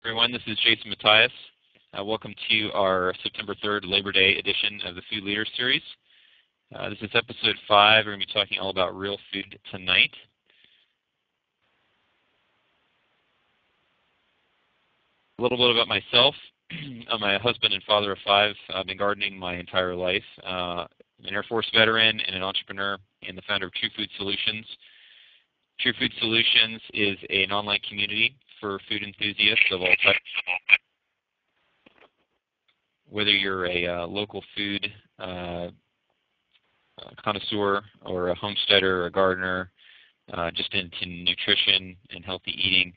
Everyone, this is Jason Matthias. Welcome to our September 3rd Labor Day edition of the Food Leaders Series. This is episode 5. We're going to be talking all about real food tonight. A little bit about myself. I'm a husband and father of 5. I've been gardening my entire life. I'm an Air Force veteran and an entrepreneur and the founder of True Food Solutions. True Food Solutions is an online community for food enthusiasts of all types. Whether you're a local food connoisseur or a homesteader or a gardener, just into nutrition and healthy eating,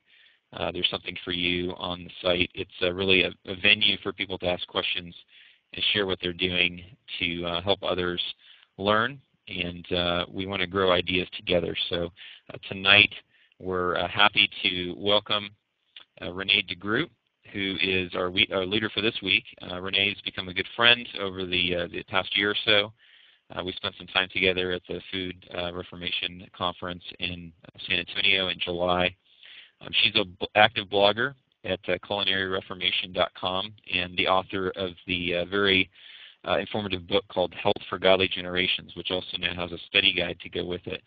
there's something for you on the site. It's really a venue for people to ask questions and share what they're doing to help others learn, and we want to grow ideas together. So tonight we're happy to welcome Renee DeGroot, who is our leader for this week. Renee's become a good friend over the past year or so. We spent some time together at the Food Reformation Conference in San Antonio in July. She's an active blogger at culinaryreformation.com and the author of the very informative book called Health for Godly Generations, which also now has a study guide to go with it.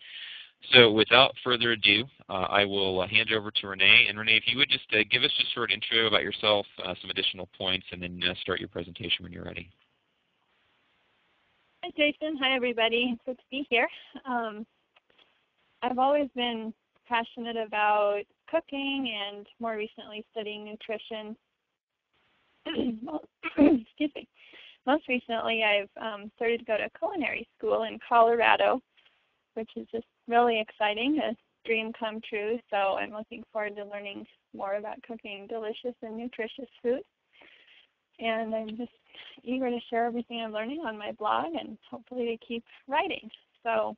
So without further ado, I will hand it over to Renee. And Renee, if you would just give us a short intro about yourself, some additional points, and then start your presentation when you're ready. Hi, Jason. Hi, everybody. It's good to be here. I've always been passionate about cooking and more recently studying nutrition. Excuse me. Most recently, I've started to go to culinary school in Colorado, which is just really exciting, a dream come true. So I'm looking forward to learning more about cooking delicious and nutritious food. And I'm just eager to share everything I'm learning on my blog and hopefully to keep writing. So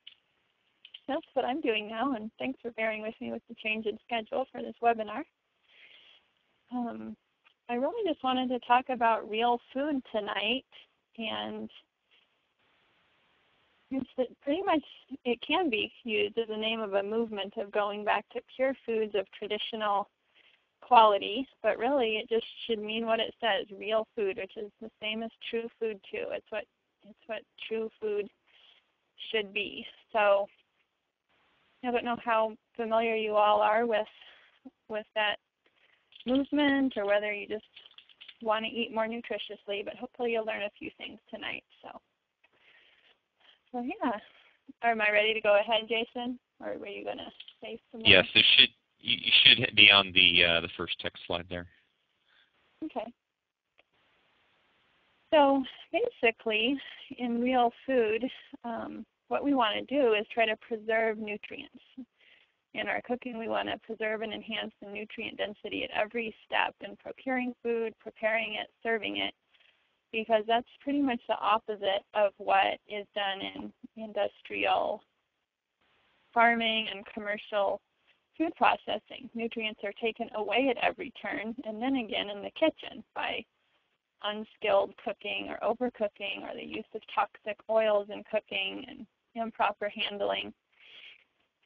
that's what I'm doing now, and thanks for bearing with me with the change in schedule for this webinar. I really just wanted to talk about real food tonight, and pretty much it can be used as the name of a movement of going back to pure foods of traditional quality, but really it just should mean what it says, real food, which is the same as true food too. It's what true food should be. So I don't know how familiar you all are with that movement, or whether you just want to eat more nutritiously, but hopefully you'll learn a few things tonight. So yeah. Am I ready to go ahead, Jason? Or were you going to say some more? Yes, you should be on the first text slide there. Okay. So basically, in real food, what we want to do is try to preserve nutrients. In our cooking, we want to preserve and enhance the nutrient density at every step in procuring food, preparing it, serving it, because that's pretty much the opposite of what is done in industrial farming and commercial food processing. Nutrients are taken away at every turn, and then again in the kitchen by unskilled cooking or overcooking, or the use of toxic oils in cooking and improper handling.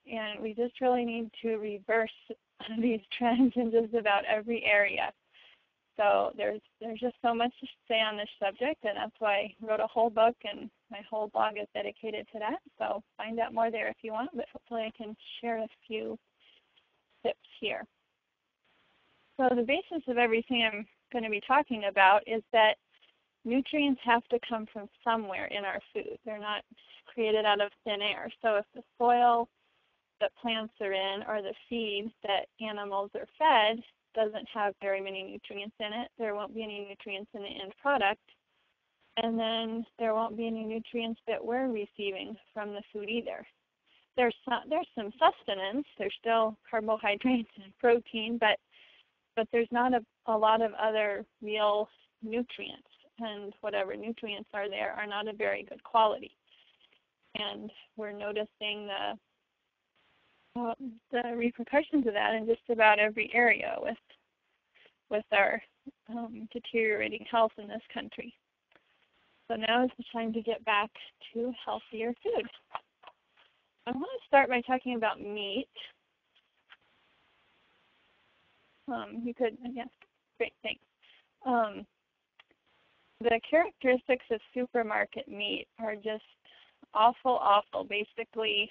And we just really need to reverse these trends in just about every area. So there's just so much to say on this subject, and that's why I wrote a whole book, and my whole blog is dedicated to that. So find out more there if you want, but hopefully I can share a few tips here. So the basis of everything I'm going to be talking about is that nutrients have to come from somewhere in our food. They're not created out of thin air. So if the soil that plants are in, or the feed that animals are fed, doesn't have very many nutrients in it, there won't be any nutrients in the end product, and then there won't be any nutrients that we're receiving from the food either. There's some sustenance, there's still carbohydrates and protein, but there's not a lot of other real nutrients, and whatever nutrients are there are not of very good quality. And we're noticing the repercussions of that in just about every area with our deteriorating health in this country. So now is the time to get back to healthier food. I want to start by talking about meat. You could, The characteristics of supermarket meat are just awful, awful, basically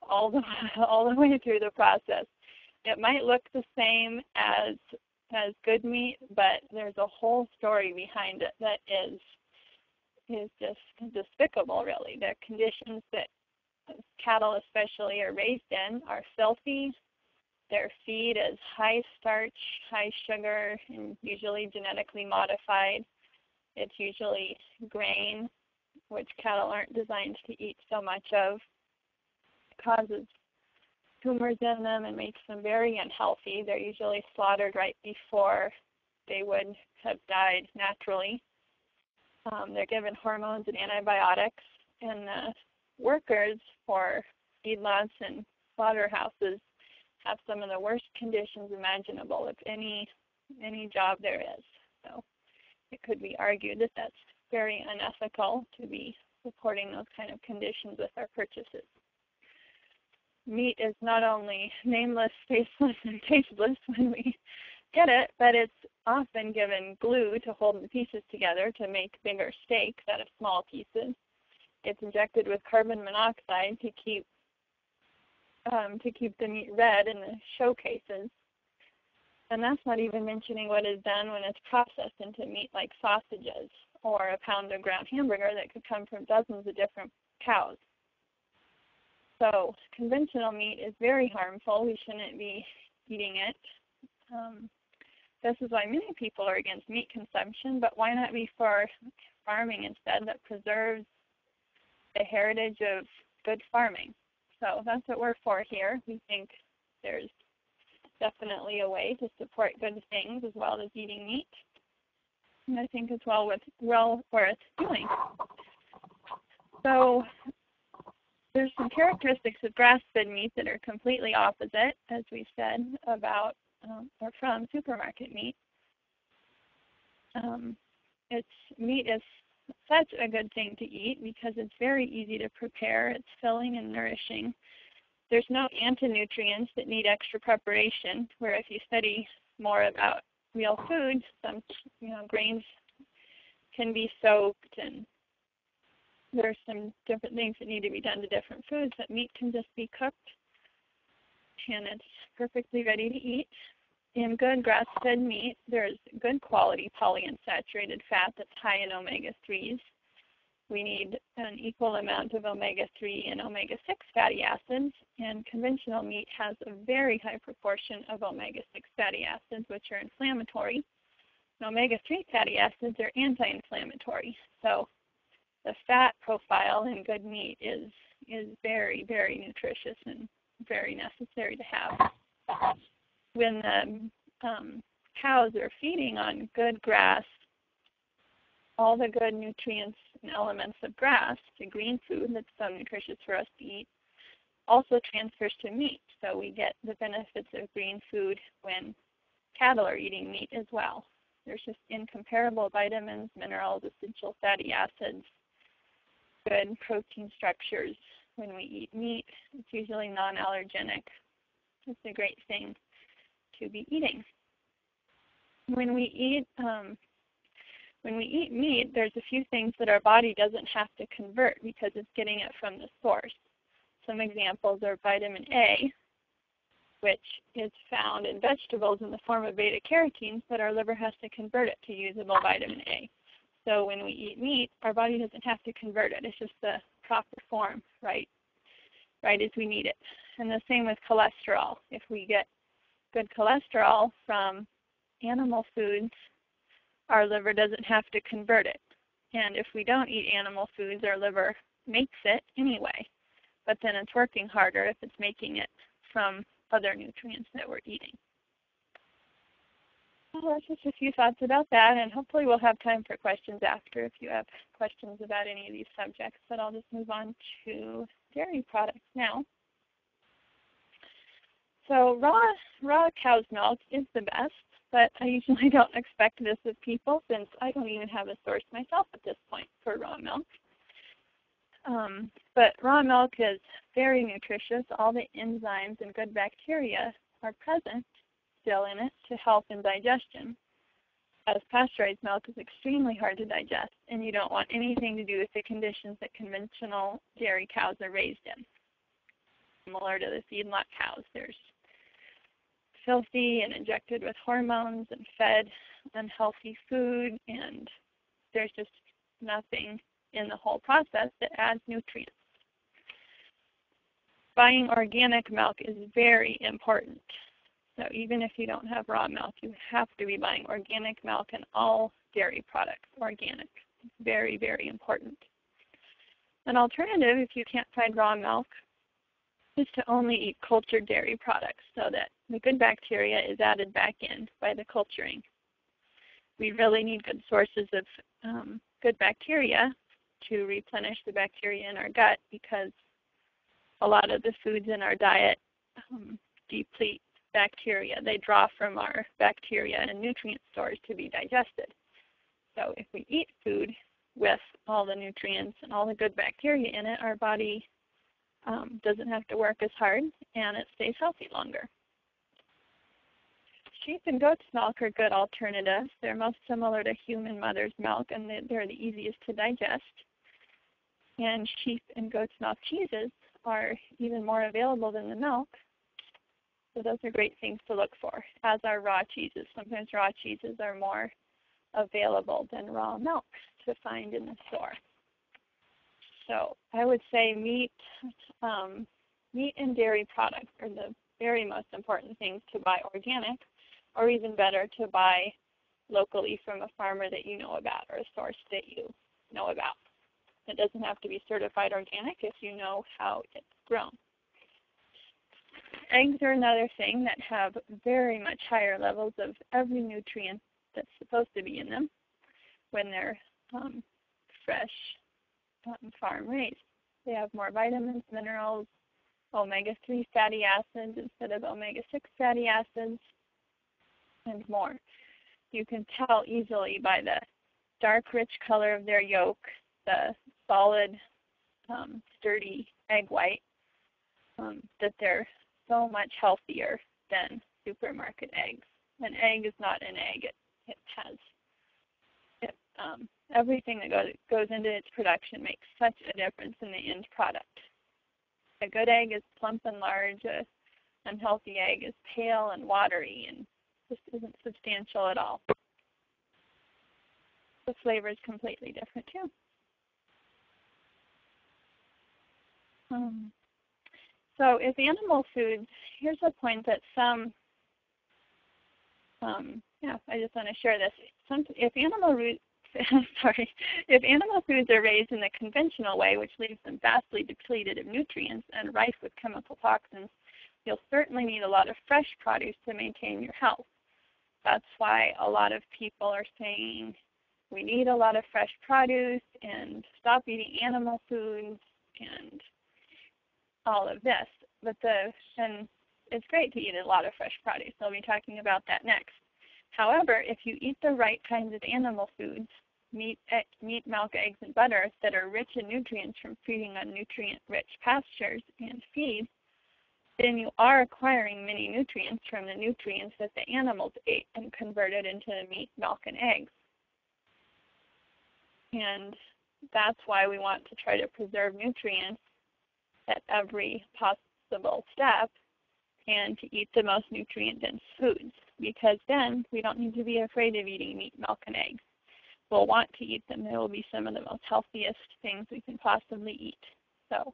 all the way through the process. It might look the same as good meat, but there's a whole story behind it that is just despicable, really. The conditions that cattle especially are raised in are filthy. Their feed is high starch, high sugar, and usually genetically modified. It's usually grain, which cattle aren't designed to eat so much of. It causes tumors in them and makes them very unhealthy. They're usually slaughtered right before they would have died naturally. They're given hormones and antibiotics, and the workers for feedlots and slaughterhouses have some of the worst conditions imaginable of any job there is. So it could be argued that that's very unethical to be supporting those kind of conditions with our purchases. Meat is not only nameless, faceless, and tasteless when we get it, but it's often given glue to hold the pieces together to make bigger steaks out of small pieces. It's injected with carbon monoxide to keep the meat red in the showcases. And that's not even mentioning what is done when it's processed into meat like sausages or a pound of ground hamburger that could come from dozens of different cows. So conventional meat is very harmful. We shouldn't be eating it. This is why many people are against meat consumption, but why not be for farming instead that preserves the heritage of good farming? So that's what we're for here. We think there's definitely a way to support good things as well as eating meat. And I think it's well worth doing. So there's some characteristics of grass-fed meat that are completely opposite, as we said, about or from supermarket meat. Meat is such a good thing to eat because it's very easy to prepare. It's filling and nourishing. There's no anti-nutrients that need extra preparation, where if you study more about real foods, some grains can be soaked, and there's some different things that need to be done to different foods, but meat can just be cooked, and it's perfectly ready to eat. In good grass-fed meat, there's good quality polyunsaturated fat that's high in omega-3s. We need an equal amount of omega-3 and omega-6 fatty acids, and conventional meat has a very high proportion of omega-6 fatty acids, which are inflammatory. And omega-3 fatty acids are anti-inflammatory. So the fat profile in good meat is very, very nutritious and very necessary to have. When the cows are feeding on good grass, all the good nutrients and elements of grass, the green food that's so nutritious for us to eat, also transfers to meat. So we get the benefits of green food when cattle are eating meat as well. There's just incomparable vitamins, minerals, essential fatty acids, good protein structures when we eat meat. It's usually non-allergenic. It's a great thing to be eating. When we eat meat, there's a few things that our body doesn't have to convert because it's getting it from the source. Some examples are vitamin A, which is found in vegetables in the form of beta-carotenes, but our liver has to convert it to usable vitamin A. So when we eat meat, our body doesn't have to convert it. It's just the proper form, right as we need it. And the same with cholesterol. If we get good cholesterol from animal foods, our liver doesn't have to convert it. And if we don't eat animal foods, our liver makes it anyway. But then it's working harder if it's making it from other nutrients that we're eating. Well, that's just a few thoughts about that, and hopefully we'll have time for questions after if you have questions about any of these subjects. But I'll just move on to dairy products now. So raw cow's milk is the best, but I usually don't expect this of people since I don't even have a source myself at this point for raw milk. But raw milk is very nutritious. All the enzymes and good bacteria are present still in it to help in digestion. as pasteurized milk is extremely hard to digest, and you don't want anything to do with the conditions that conventional dairy cows are raised in. Similar to the feedlot cows, there's filthy and injected with hormones and fed unhealthy food, and there's just nothing in the whole process that adds nutrients. Buying organic milk is very important. So even if you don't have raw milk, you have to be buying organic milk and all dairy products organic. It's very, very important. An alternative, if you can't find raw milk, is to only eat cultured dairy products so that the good bacteria is added back in by the culturing. We really need good sources of good bacteria to replenish the bacteria in our gut, because a lot of the foods in our diet deplete bacteria. They draw from our bacteria and nutrient stores to be digested. So if we eat food with all the nutrients and all the good bacteria in it, our body doesn't have to work as hard, and it stays healthy longer. Sheep and goat's milk are good alternatives. They're most similar to human mother's milk, and they're the easiest to digest. And sheep and goat's milk cheeses are even more available than the milk. So those are great things to look for, as are raw cheeses. Sometimes raw cheeses are more available than raw milk to find in the store. So I would say meat and dairy products are the very most important things to buy organic, or even better, to buy locally from a farmer that you know about or a source that you know about. It doesn't have to be certified organic if you know how it's grown. Eggs are another thing that have very much higher levels of every nutrient that's supposed to be in them when they're fresh, farm raised. They have more vitamins, minerals, omega-3 fatty acids instead of omega-6 fatty acids, and more. You can tell easily by the dark, rich color of their yolk, the solid, sturdy egg white, that they're so much healthier than supermarket eggs. An egg is not an egg. It has everything that goes into its production makes such a difference in the end product. A good egg is plump and large. An unhealthy egg is pale and watery and just isn't substantial at all. The flavor is completely different too. So if animal foods, here's a point that some, I just want to share this. If animal foods are raised in the conventional way, which leaves them vastly depleted of nutrients and rife with chemical toxins, you'll certainly need a lot of fresh produce to maintain your health. That's why a lot of people are saying we need a lot of fresh produce and stop eating animal foods and all of this. And it's great to eat a lot of fresh produce. I'll be talking about that next. However, if you eat the right kinds of animal foods, meat, milk, eggs, and butter that are rich in nutrients from feeding on nutrient-rich pastures and feed, then you are acquiring many nutrients from the nutrients that the animals ate and converted into meat, milk, and eggs. And that's why we want to try to preserve nutrients at every possible step and to eat the most nutrient-dense foods, because then we don't need to be afraid of eating meat, milk, and eggs. We'll want to eat them. They will be some of the most healthiest things we can possibly eat. So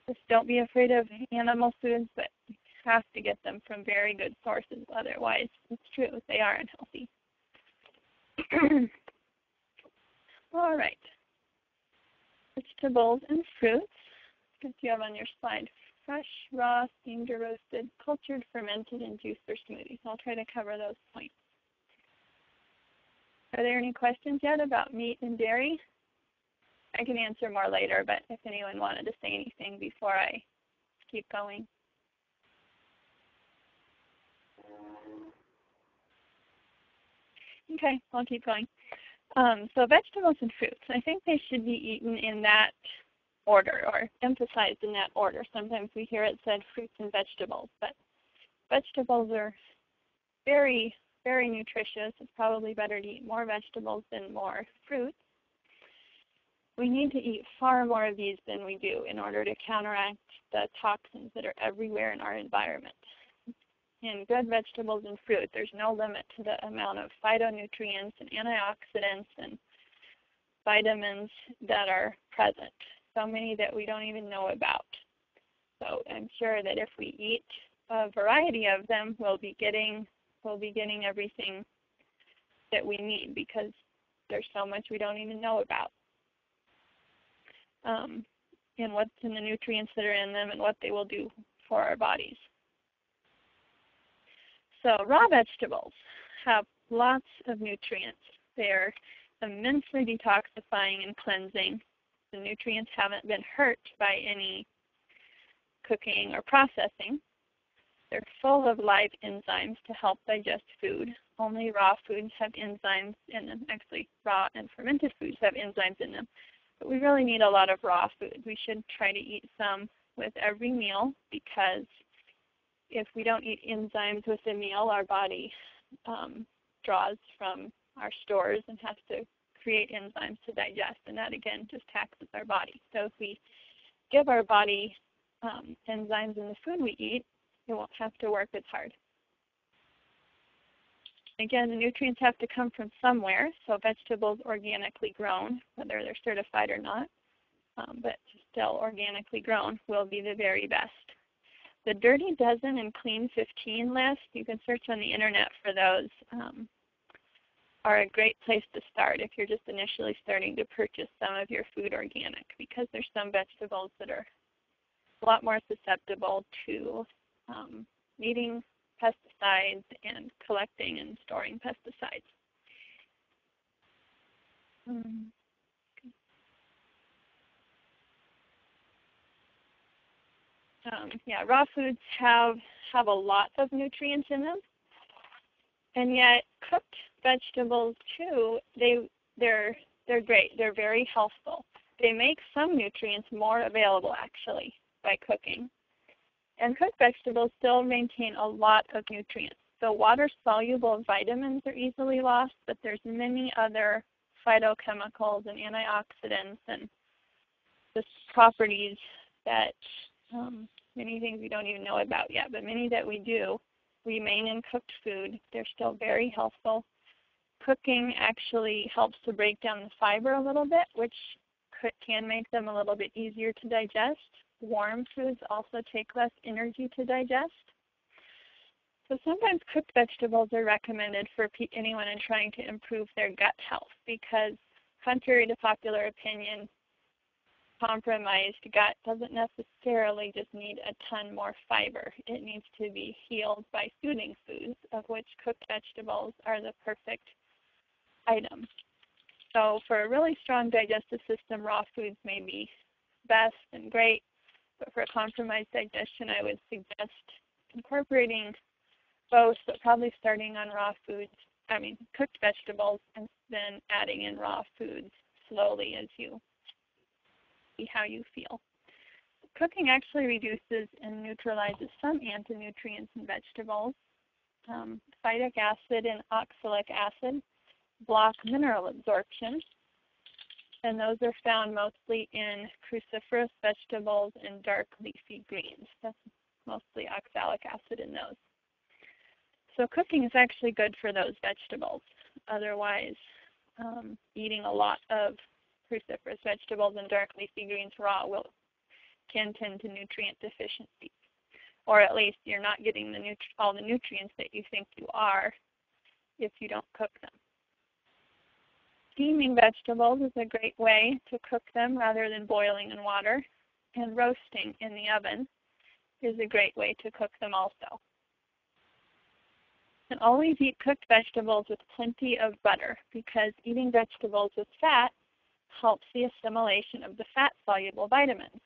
just don't be afraid of animal foods, but you have to get them from very good sources. Otherwise, it's true, they are unhealthy. All right. Vegetables and fruits. As you have on your slide, fresh, raw, steamed or roasted, cultured, fermented, and juiced or smoothies. I'll try to cover those points. Are there any questions yet about meat and dairy? I can answer more later, but if anyone wanted to say anything before I keep going. Okay, I'll keep going. So vegetables and fruits, I think they should be eaten in that order or emphasized in that order. Sometimes we hear it said fruits and vegetables, but vegetables are very very nutritious. It's probably better to eat more vegetables than more fruits. We need to eat far more of these than we do in order to counteract the toxins that are everywhere in our environment. In good vegetables and fruit, there's no limit to the amount of phytonutrients and antioxidants and vitamins that are present, so many that we don't even know about. So I'm sure that if we eat a variety of them, we'll be getting everything that we need, because there's so much we don't even know about. And what's in the nutrients that are in them and what they will do for our bodies. So raw vegetables have lots of nutrients. They're immensely detoxifying and cleansing. The nutrients haven't been hurt by any cooking or processing. They're full of live enzymes to help digest food. Only raw foods have enzymes in them. Actually, raw and fermented foods have enzymes in them. But we really need a lot of raw food. We should try to eat some with every meal, because if we don't eat enzymes with the meal, our body draws from our stores and has to create enzymes to digest, and that again just taxes our body. So if we give our body enzymes in the food we eat, it won't have to work as hard. Again, the nutrients have to come from somewhere, so vegetables organically grown, whether they're certified or not, but still organically grown will be the very best. The Dirty Dozen and Clean 15 list, you can search on the internet for those, are a great place to start if you're just initially starting to purchase some of your food organic, because there's some vegetables that are a lot more susceptible to needing pesticides and collecting and storing pesticides. Raw foods have a lot of nutrients in them, and yet cooked vegetables too, they're great. They're very healthful. They make some nutrients more available actually by cooking. And cooked vegetables still maintain a lot of nutrients. So water-soluble vitamins are easily lost, but there's many other phytochemicals and antioxidants and just properties that many things we don't even know about yet, but many that we do remain in cooked food. They're still very healthful. Cooking actually helps to break down the fiber a little bit, which can make them a little bit easier to digest. Warm foods also take less energy to digest. So sometimes cooked vegetables are recommended for anyone trying to improve their gut health, because contrary to popular opinion, compromised gut doesn't necessarily just need a ton more fiber. It needs to be healed by soothing foods, of which cooked vegetables are the perfect item. So for a really strong digestive system, raw foods may be best and great, but for a compromised digestion, I would suggest incorporating both, but probably starting on cooked vegetables, and then adding in raw foods slowly as you see how you feel. Cooking actually reduces and neutralizes some anti-nutrients in vegetables. Phytic acid and oxalic acid block mineral absorption, and those are found mostly in cruciferous vegetables and dark leafy greens. That's mostly oxalic acid in those. So cooking is actually good for those vegetables. Otherwise, eating a lot of cruciferous vegetables and dark leafy greens raw can tend to nutrient deficiencies, or at least you're not getting all the nutrients that you think you are if you don't cook them. Steaming vegetables is a great way to cook them rather than boiling in water, and roasting in the oven is a great way to cook them also. And always eat cooked vegetables with plenty of butter, because eating vegetables with fat helps the assimilation of the fat-soluble vitamins,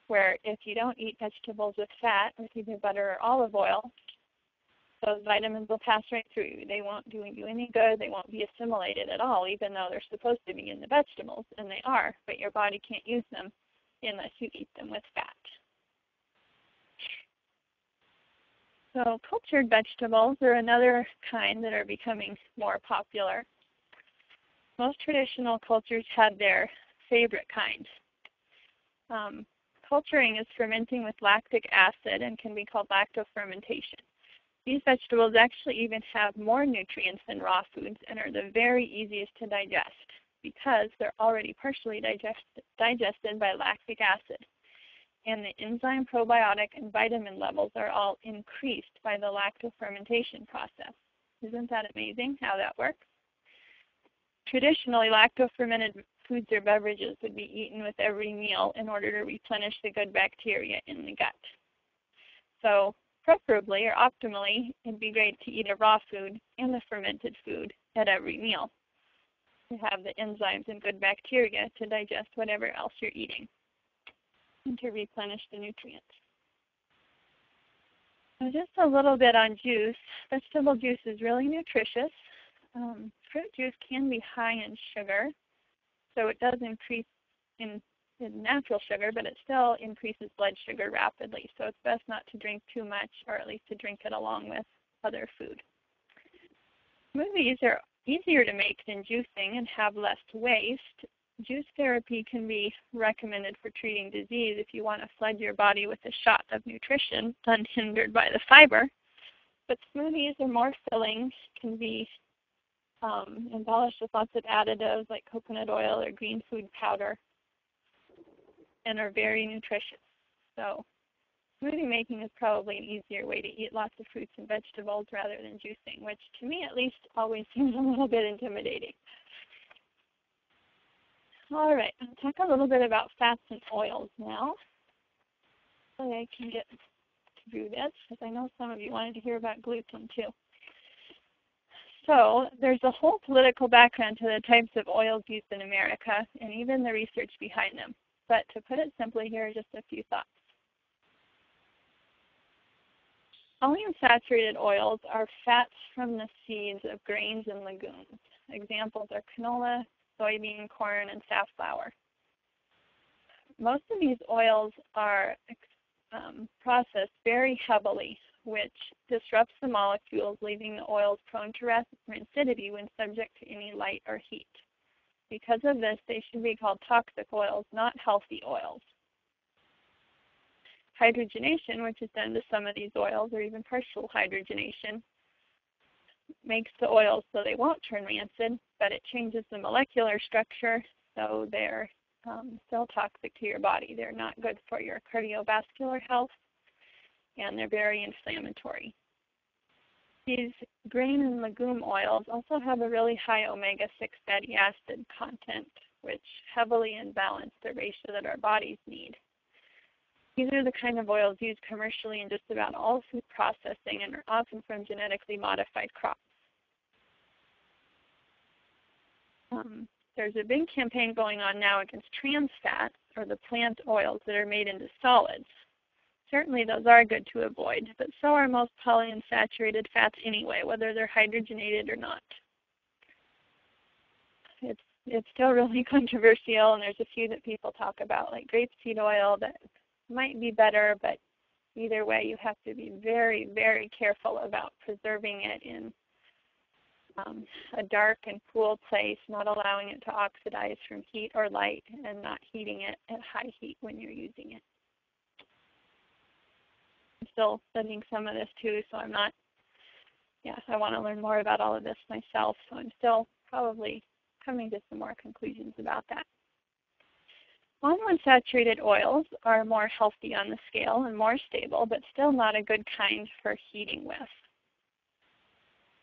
where if you don't eat vegetables with fat, with either butter or olive oil, those vitamins will pass right through you. They won't do you any good. They won't be assimilated at all, even though they're supposed to be in the vegetables, and they are, but your body can't use them unless you eat them with fat. So cultured vegetables are another kind that are becoming more popular. Most traditional cultures had their favorite kind. Culturing is fermenting with lactic acid and can be called lactofermentation. These vegetables actually even have more nutrients than raw foods and are the very easiest to digest because they're already partially digested by lactic acid. And the enzyme, probiotic, and vitamin levels are all increased by the lactofermentation process. Isn't that amazing how that works? Traditionally, lactofermented foods or beverages would be eaten with every meal in order to replenish the good bacteria in the gut. So preferably or optimally, it'd be great to eat a raw food and the fermented food at every meal to have the enzymes and good bacteria to digest whatever else you're eating and to replenish the nutrients. So just a little bit on juice. Vegetable juice is really nutritious. Fruit juice can be high in sugar, so it does increase in natural sugar, but it still increases blood sugar rapidly. So it's best not to drink too much, or at least to drink it along with other food. Smoothies are easier to make than juicing and have less waste. Juice therapy can be recommended for treating disease if you want to flood your body with a shot of nutrition unhindered by the fiber. But smoothies are more filling, can be embellished with lots of additives like coconut oil or green food powder, and are very nutritious. So smoothie making is probably an easier way to eat lots of fruits and vegetables rather than juicing, which to me at least always seems a little bit intimidating. All right, I'll talk a little bit about fats and oils now. So I can get through this, because I know some of you wanted to hear about gluten too. So there's a whole political background to the types of oils used in America and even the research behind them. But to put it simply, here are just a few thoughts. Polyunsaturated oils are fats from the seeds of grains and legumes. Examples are canola, soybean, corn, and safflower. Most of these oils are processed very heavily, which disrupts the molecules, leaving the oils prone to rancidity when subject to any light or heat. Because of this, they should be called toxic oils, not healthy oils. Hydrogenation, which is done to some of these oils, or even partial hydrogenation, makes the oils so they won't turn rancid, but it changes the molecular structure, so they're still toxic to your body. They're not good for your cardiovascular health, and they're very inflammatory. These grain and legume oils also have a really high omega-6 fatty acid content, which heavily imbalance the ratio that our bodies need. These are the kind of oils used commercially in just about all food processing and are often from genetically modified crops. There's a big campaign going on now against trans fats, or the plant oils that are made into solids. Certainly those are good to avoid, but so are most polyunsaturated fats anyway, whether they're hydrogenated or not. It's still really controversial, and there's a few that people talk about, like grapeseed oil, that might be better, but either way you have to be very, very careful about preserving it in a dark and cool place, not allowing it to oxidize from heat or light, and not heating it at high heat when you're using it. I'm still studying some of this too, so I want to learn more about all of this myself, so I'm still probably coming to some more conclusions about that. Monounsaturated oils are more healthy on the scale and more stable, but still not a good kind for heating with,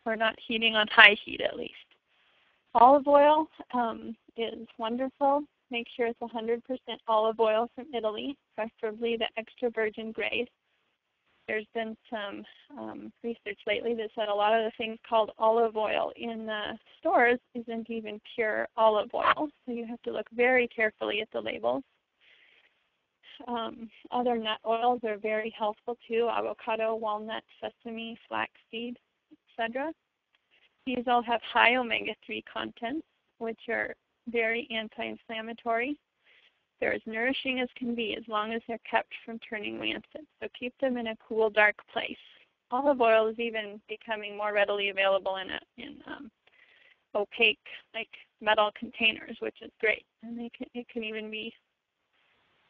or not heating on high heat at least. Olive oil is wonderful. Make sure it's 100% olive oil from Italy, preferably the extra virgin grade. There's been some research lately that said a lot of the things called olive oil in the stores isn't even pure olive oil, so you have to look very carefully at the labels. Other nut oils are very helpful too: avocado, walnut, sesame, flaxseed, etc. These all have high omega-3 contents, which are very anti-inflammatory. They're as nourishing as can be as long as they're kept from turning rancid. So keep them in a cool, dark place. olive oil is even becoming more readily available in opaque, like metal containers, which is great. And it can even be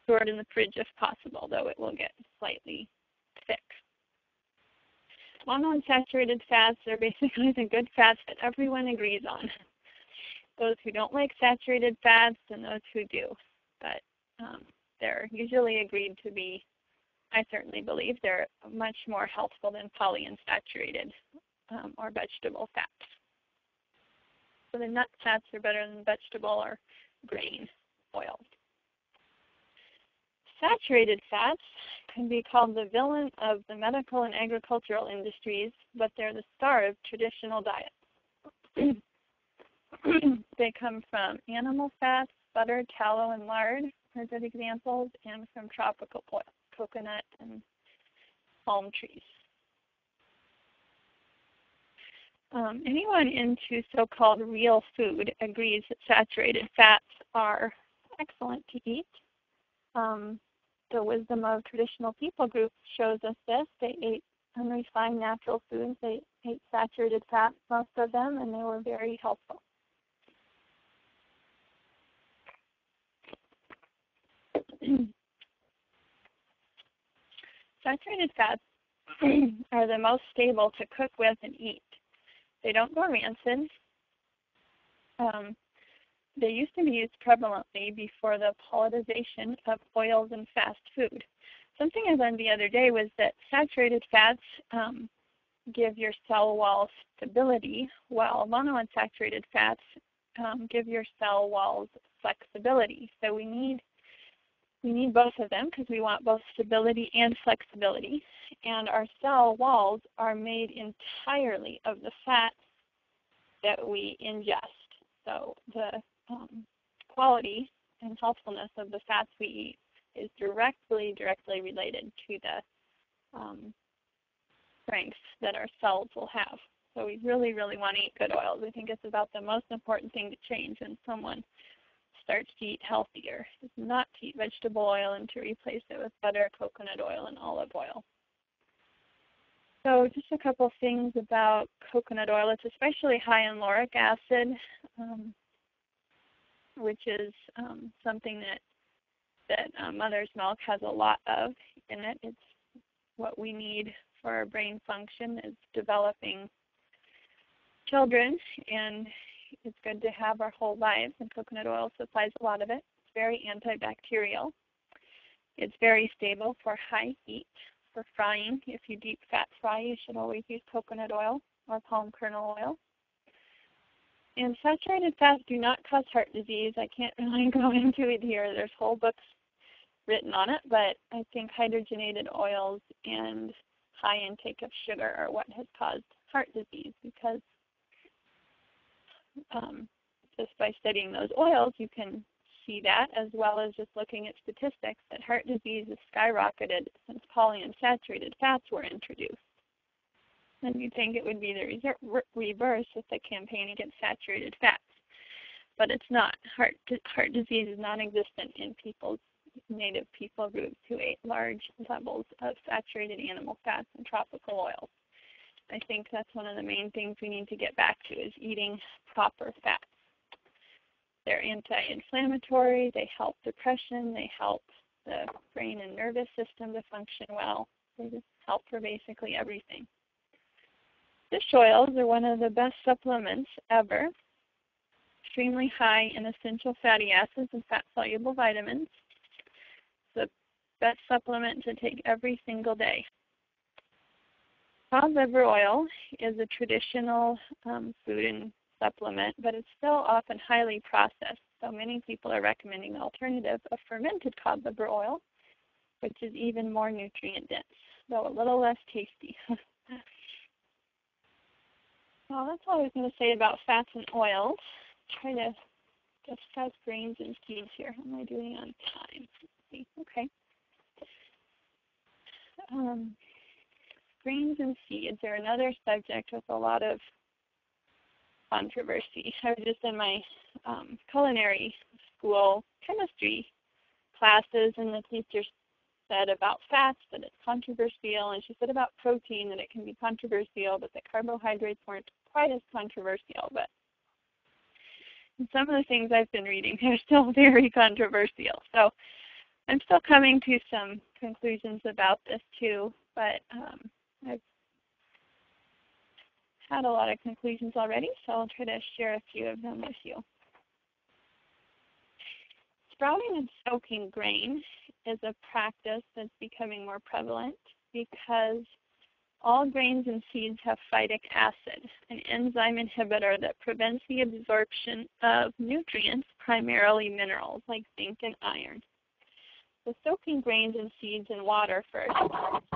stored in the fridge if possible, though it will get slightly thick. Monounsaturated fats are basically the good fats that everyone agrees on. Those who don't like saturated fats and those who do. But they're usually agreed to be, I certainly believe, they're much more healthful than polyunsaturated or vegetable fats. So the nut fats are better than vegetable or grain oils. Saturated fats can be called the villain of the medical and agricultural industries, but they're the star of traditional diets. They come from animal fats, butter, tallow, and lard are good examples, and from tropical oil, coconut and palm trees. Anyone into so-called real food agrees that saturated fats are excellent to eat. The Wisdom of Traditional People group shows us this. They ate unrefined natural foods. They ate saturated fats, most of them, and they were very helpful. Saturated fats are the most stable to cook with and eat. They don't go rancid. They used to be used prevalently before the politicization of oils and fast food. Something I learned the other day was that saturated fats give your cell walls stability, while monounsaturated fats give your cell walls flexibility. So we need both of them because we want both stability and flexibility. And our cell walls are made entirely of the fats that we ingest. So the quality and healthfulness of the fats we eat is directly related to the strength that our cells will have. So we really want to eat good oils. I think it's about the most important thing to change when someone starts to eat healthier, is not to eat vegetable oil and to replace it with butter, coconut oil, and olive oil. So just a couple things about coconut oil. It's especially high in lauric acid, which is something that mother's milk has a lot of in it. It's what we need for our brain function, is developing children, and it's good to have our whole lives, and coconut oil supplies a lot of it. It's very antibacterial. It's very stable for high heat. For frying, if you deep fat fry, you should always use coconut oil or palm kernel oil. And saturated fats do not cause heart disease. I can't really go into it here. There's whole books written on it, but I think hydrogenated oils and high intake of sugar are what has caused heart disease, because just by studying those oils, you can see that, as well as just looking at statistics, that heart disease has skyrocketed since polyunsaturated fats were introduced. And you'd think it would be the reverse with the campaign against saturated fats, but it's not. Heart disease is non-existent in native people groups who ate large levels of saturated animal fats and tropical oils. I think that's one of the main things we need to get back to, is eating proper fats. They're anti-inflammatory, they help depression, they help the brain and nervous system to function well. They just help for basically everything. Fish oils are one of the best supplements ever. Extremely high in essential fatty acids and fat-soluble vitamins. It's the best supplement to take every single day. Cod liver oil is a traditional food and supplement, but it's still often highly processed. So many people are recommending the alternative of fermented cod liver oil, which is even more nutrient dense, though a little less tasty. Well, that's all I was going to say about fats and oils. Try to discuss grains and seeds here. How am I doing on time? Let's see. Okay. Grains and seeds are another subject with a lot of controversy. I was just in my culinary school chemistry classes, and the teacher said about fats that it's controversial, and she said about protein that it can be controversial, but that carbohydrates weren't quite as controversial. But some of the things I've been reading are still very controversial. So I'm still coming to some conclusions about this too, but I've had a lot of conclusions already, so I'll try to share a few of them with you. Sprouting and soaking grain is a practice that's becoming more prevalent because all grains and seeds have phytic acid, an enzyme inhibitor that prevents the absorption of nutrients, primarily minerals like zinc and iron. So soaking grains and seeds in water first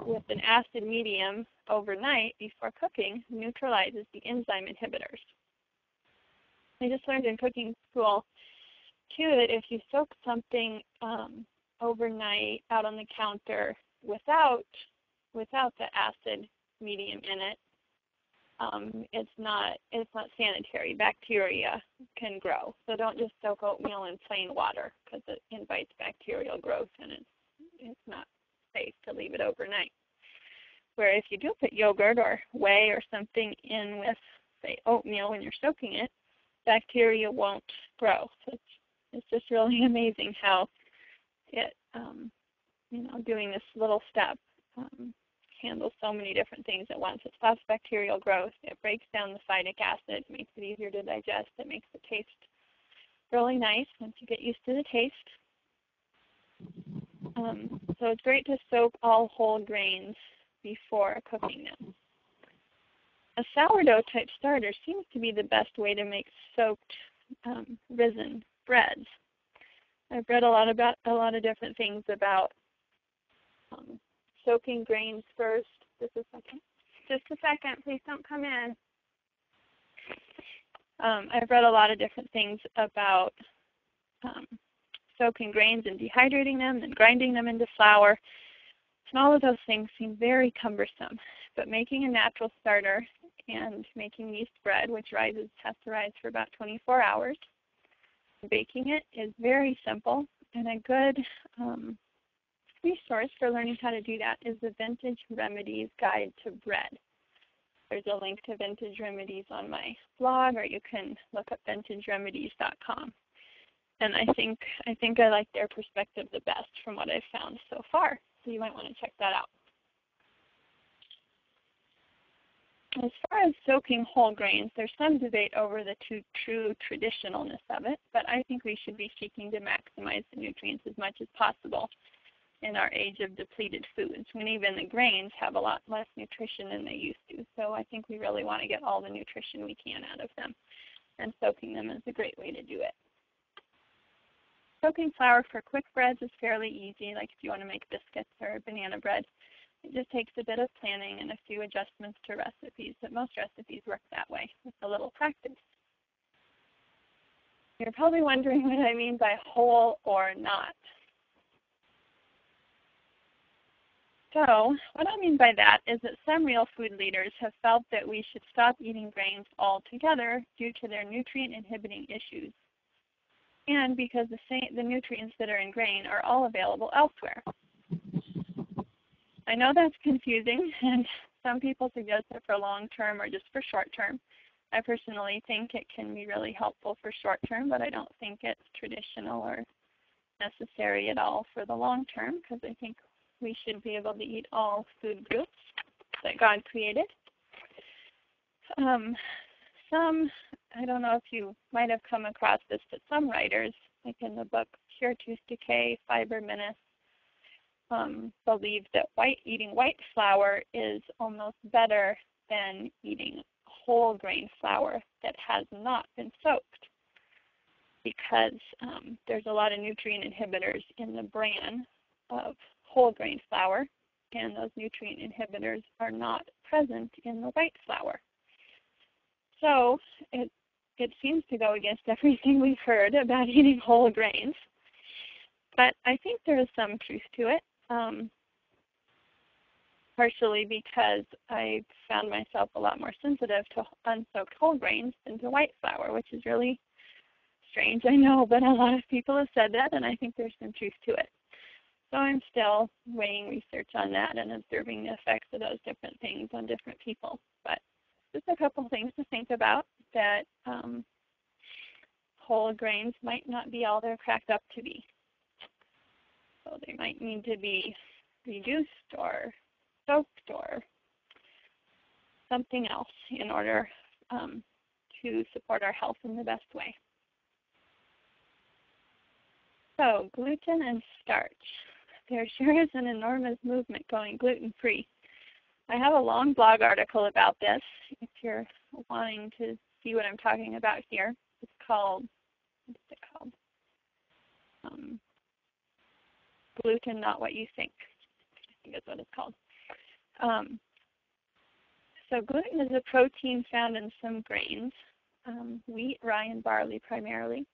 with an acid medium overnight before cooking neutralizes the enzyme inhibitors. I just learned in cooking school too that if you soak something overnight out on the counter without the acid medium in it, it's not sanitary. Bacteria can grow. So don't just soak oatmeal in plain water because it invites bacterial growth and it's not safe to leave it overnight. Where if you do put yogurt or whey or something in with, say, oatmeal when you're soaking it, bacteria won't grow. So it's just really amazing how it, doing this little step handles so many different things at once. It stops bacterial growth. It breaks down the phytic acid, makes it easier to digest. It makes it taste really nice once you get used to the taste. So it's great to soak all whole grains before cooking them. A sourdough type starter seems to be the best way to make soaked risen breads. I've read a lot of different things about soaking grains first. Just a second, please don't come in. I've read a lot of different things about soaking grains and dehydrating them and grinding them into flour. And all of those things seem very cumbersome. But making a natural starter and making yeast bread, which rises pasteurized for about 24 hours, baking it is very simple, and a good resource for learning how to do that is the Vintage Remedies Guide to Bread. There's a link to Vintage Remedies on my blog, or you can look up vintageremedies.com. And I think I like their perspective the best from what I've found so far. So you might want to check that out. As far as soaking whole grains, there's some debate over the true traditionalness of it, but I think we should be seeking to maximize the nutrients as much as possible in our age of depleted foods, when even the grains have a lot less nutrition than they used to. So I think we really want to get all the nutrition we can out of them, and soaking them is a great way to do it. Soaking flour for quick breads is fairly easy, like if you want to make biscuits or banana bread. It just takes a bit of planning and a few adjustments to recipes, but most recipes work that way with a little practice. You're probably wondering what I mean by whole or not. So what I mean by that is that some real food leaders have felt that we should stop eating grains altogether due to their nutrient inhibiting issues, and because the nutrients that are in grain are all available elsewhere. I know that's confusing, and some people suggest it for long term or just for short term. I personally think it can be really helpful for short term, but I don't think it's traditional or necessary at all for the long term, because I think we should be able to eat all food groups that God created. I don't know if you might have come across this, but some writers, like in the book Cure Tooth Decay, Fiber Menace, believe that eating white flour is almost better than eating whole grain flour that has not been soaked, because there's a lot of nutrient inhibitors in the bran of whole grain flour, and those nutrient inhibitors are not present in the white flour. So it seems to go against everything we've heard about eating whole grains, but I think there is some truth to it. Partially because I found myself a lot more sensitive to unsoaked whole grains than to white flour, which is really strange, I know, but a lot of people have said that, and I think there's some truth to it. So I'm still weighing research on that and observing the effects of those different things on different people. But just a couple things to think about, that whole grains might not be all they're cracked up to be. So they might need to be reduced or soaked or something else in order to support our health in the best way. So gluten and starch. There sure is an enormous movement going gluten-free. I have a long blog article about this if you're wanting to see what I'm talking about here. It's called, what's it called? Gluten, Not What You Think. I think that's what it's called. So gluten is a protein found in some grains, wheat, rye, and barley primarily.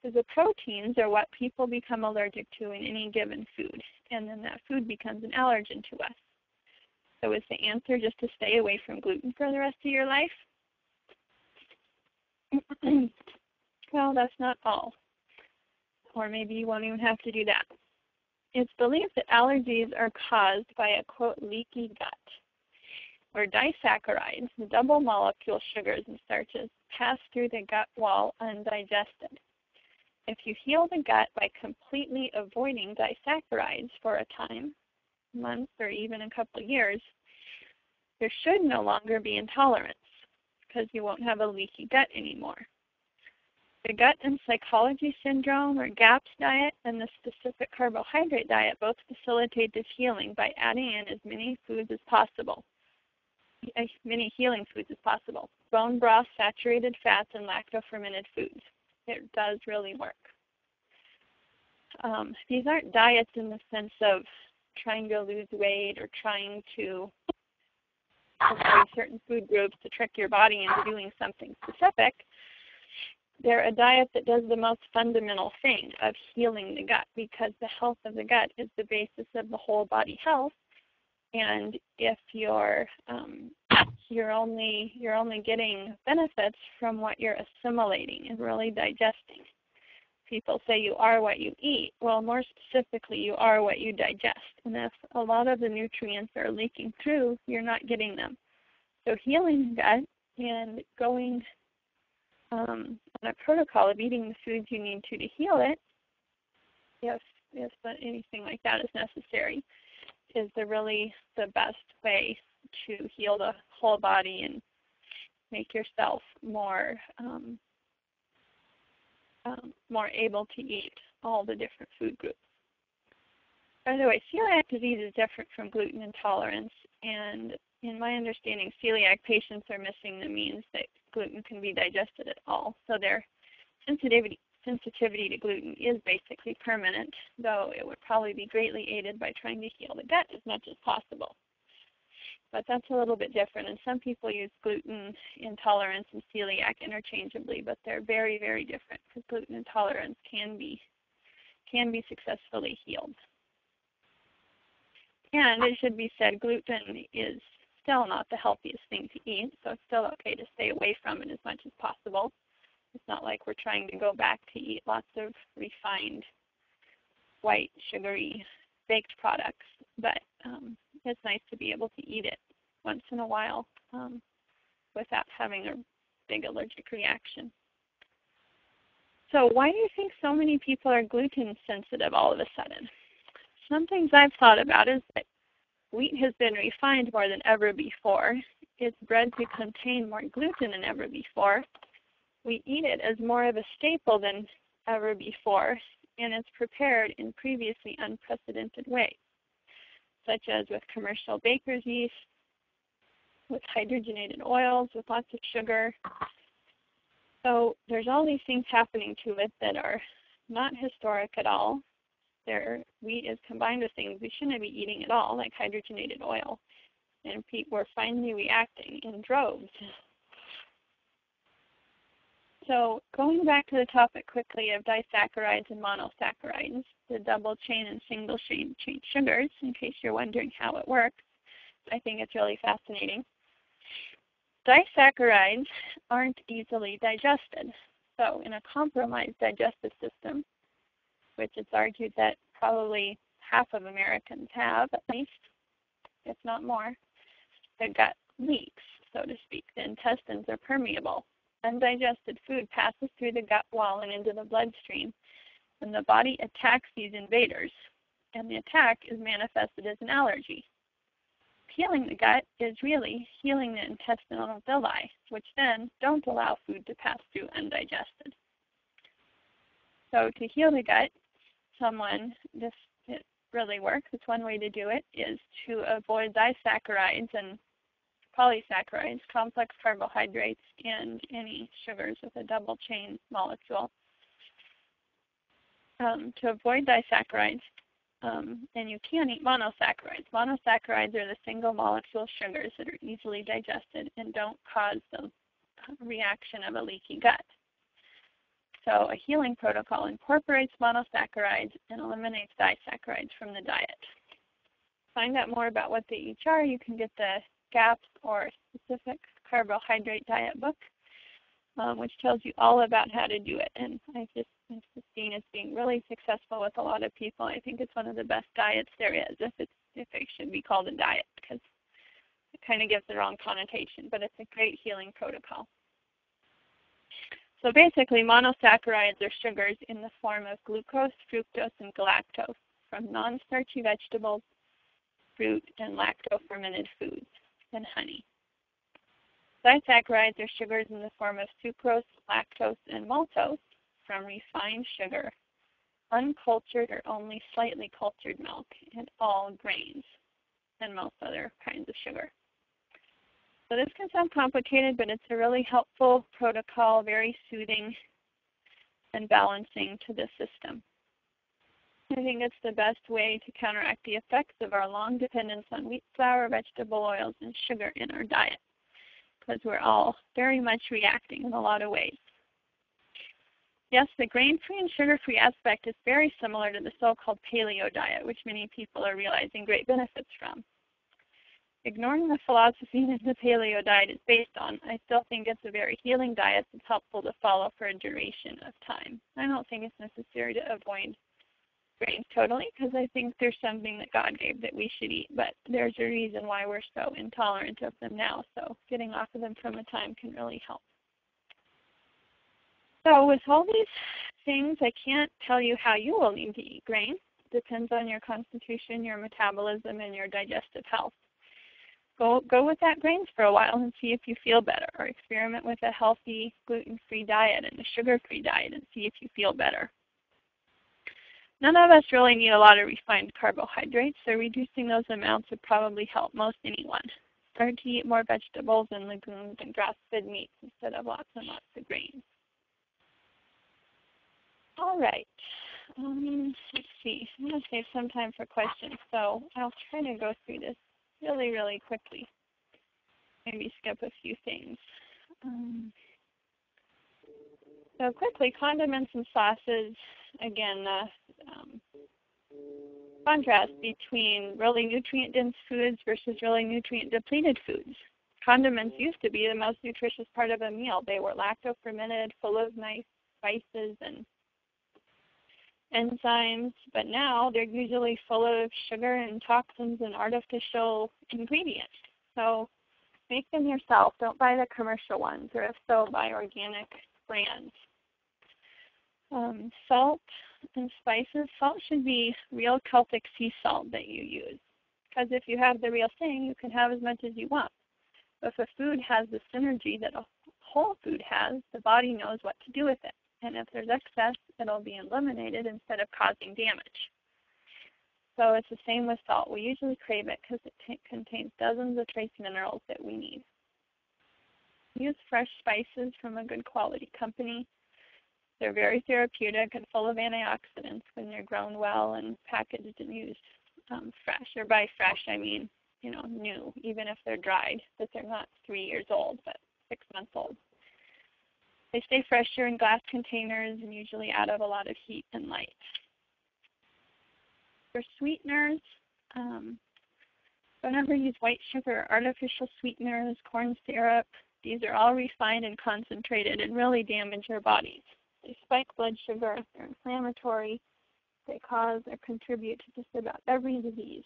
So the proteins are what people become allergic to in any given food, and then that food becomes an allergen to us. So is the answer just to stay away from gluten for the rest of your life? Well, that's not all. Or maybe you won't even have to do that. It's believed that allergies are caused by a, quote, leaky gut, where disaccharides, double molecule sugars and starches, pass through the gut wall undigested. If you heal the gut by completely avoiding disaccharides for a time, months or even a couple of years, there should no longer be intolerance because you won't have a leaky gut anymore. The gut and psychology syndrome or GAPS diet and the specific carbohydrate diet both facilitate this healing by adding in as many foods as possible, many healing foods as possible. Bone broth, saturated fats, and lacto-fermented foods. It does really work. These aren't diets in the sense of trying to lose weight or trying to avoid certain food groups to trick your body into doing something specific. They're a diet that does the most fundamental thing of healing the gut, because the health of the gut is the basis of the whole body health. And if you're only getting benefits from what you're assimilating and really digesting. People say you are what you eat. Well, more specifically, you are what you digest. And if a lot of the nutrients are leaking through, you're not getting them. So healing the gut and going on a protocol of eating the foods you need to heal it, if anything like that is necessary, is the best way to heal the whole body and make yourself more able to eat all the different food groups. By the way, celiac disease is different from gluten intolerance, and in my understanding, celiac patients are missing the means that gluten can be digested at all. So their sensitivity to gluten is basically permanent, though it would probably be greatly aided by trying to heal the gut as much as possible. But that's a little bit different, and some people use gluten intolerance and celiac interchangeably, but they're very, very different, because gluten intolerance can be successfully healed. And it should be said, gluten is still not the healthiest thing to eat, so it's still okay to stay away from it as much as possible. It's not like we're trying to go back to eat lots of refined, white, sugary, baked products, but it's nice to be able to eat it once in a while without having a big allergic reaction. So why do you think so many people are gluten sensitive all of a sudden? Some things I've thought about is that wheat has been refined more than ever before. It's bred to contain more gluten than ever before. We eat it as more of a staple than ever before, and it's prepared in previously unprecedented ways, such as with commercial baker's yeast, with hydrogenated oils, with lots of sugar. So there's all these things happening to it that are not historic at all. Wheat is combined with things we shouldn't be eating at all, like hydrogenated oil, and people are finally reacting in droves. So going back to the topic quickly of disaccharides and monosaccharides, the double chain and single chain sugars, in case you're wondering how it works, I think it's really fascinating. Disaccharides aren't easily digested. So in a compromised digestive system, which it's argued that probably half of Americans have, at least, if not more. The gut leaks, so to speak. The intestines are permeable. Undigested food passes through the gut wall and into the bloodstream, and the body attacks these invaders, and the attack is manifested as an allergy. Healing the gut is really healing the intestinal villi, which then don't allow food to pass through undigested. So to heal the gut, it really works. It's one way to do it is to avoid disaccharides and polysaccharides, complex carbohydrates, and any sugars with a double chain molecule. To avoid disaccharides, and you can eat monosaccharides. Monosaccharides are the single molecule sugars that are easily digested and don't cause the reaction of a leaky gut. So a healing protocol incorporates monosaccharides and eliminates disaccharides from the diet. To find out more about what they each are, you can get the GAPS or Specific Carbohydrate Diet book, which tells you all about how to do it. And I've just seen it being really successful with a lot of people. I think it's one of the best diets there is, if it should be called a diet, because it kind of gives the wrong connotation, but it's a great healing protocol. So basically, monosaccharides are sugars in the form of glucose, fructose, and galactose from non-starchy vegetables, fruit, and lacto-fermented foods, and honey. Disaccharides are sugars in the form of sucrose, lactose, and maltose from refined sugar, uncultured or only slightly cultured milk, and all grains, and most other kinds of sugar. So this can sound complicated, but it's a really helpful protocol, very soothing and balancing to the system. I think it's the best way to counteract the effects of our long dependence on wheat flour, vegetable oils, and sugar in our diet, because we're all very much reacting in a lot of ways. Yes, the grain-free and sugar-free aspect is very similar to the so-called paleo diet, which many people are realizing great benefits from. Ignoring the philosophy that the paleo diet is based on, I still think it's a very healing diet that's helpful to follow for a duration of time. I don't think it's necessary to avoid grains totally, because I think there's something that God gave that we should eat, but there's a reason why we're so intolerant of them now, so getting off of them from a time can really help. So with all these things, I can't tell you how you will need to eat grain. It depends on your constitution, your metabolism, and your digestive health. Go with that grains for a while and see if you feel better, or experiment with a healthy gluten-free diet and a sugar-free diet and see if you feel better. None of us really need a lot of refined carbohydrates, so reducing those amounts would probably help most anyone. Start to eat more vegetables and legumes and grass-fed meats instead of lots and lots of grains. All right. Let's see. I'm going to save some time for questions, so I'll try to go through this really, really quickly. Maybe skip a few things. So quickly, condiments and sauces. Again, contrast between really nutrient-dense foods versus really nutrient-depleted foods. Condiments used to be the most nutritious part of a meal. They were lacto-fermented, full of nice spices and enzymes, but now they're usually full of sugar and toxins and artificial ingredients. So make them yourself. Don't buy the commercial ones, or if so, buy organic brands. Salt and spices. Salt should be real Celtic Sea Salt that you use, because if you have the real thing, you can have as much as you want. If a food has the synergy that a whole food has, the body knows what to do with it. And if there's excess, it'll be eliminated instead of causing damage. So it's the same with salt. We usually crave it because it contains dozens of trace minerals that we need. Use fresh spices from a good quality company. They're very therapeutic and full of antioxidants when they're grown well and packaged and used fresh. Or by fresh, I mean, new, even if they're dried, that they're not 3 years old, but 6 months old. They stay fresher in glass containers and usually out of a lot of heat and light. For sweeteners, don't ever use white sugar or artificial sweeteners, corn syrup. These are all refined and concentrated and really damage your bodies. They spike blood sugar, they're inflammatory, They cause or contribute to just about every disease.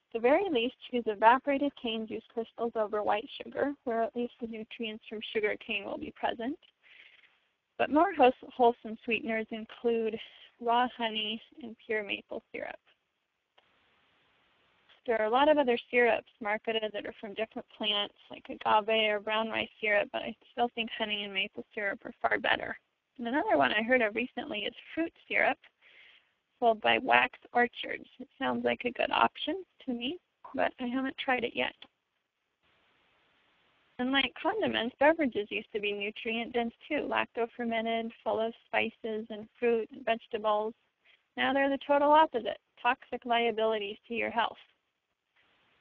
At the very least, choose evaporated cane juice crystals over white sugar, where at least the nutrients from sugar cane will be present. But more wholesome sweeteners include raw honey and pure maple syrup. There are a lot of other syrups marketed that are from different plants, like agave or brown rice syrup, but I still think honey and maple syrup are far better. And another one I heard of recently is fruit syrup, sold by Wax Orchards. It sounds like a good option to me, but I haven't tried it yet. Unlike condiments, beverages used to be nutrient-dense too, lacto-fermented, full of spices and fruit and vegetables. Now they're the total opposite, toxic liabilities to your health.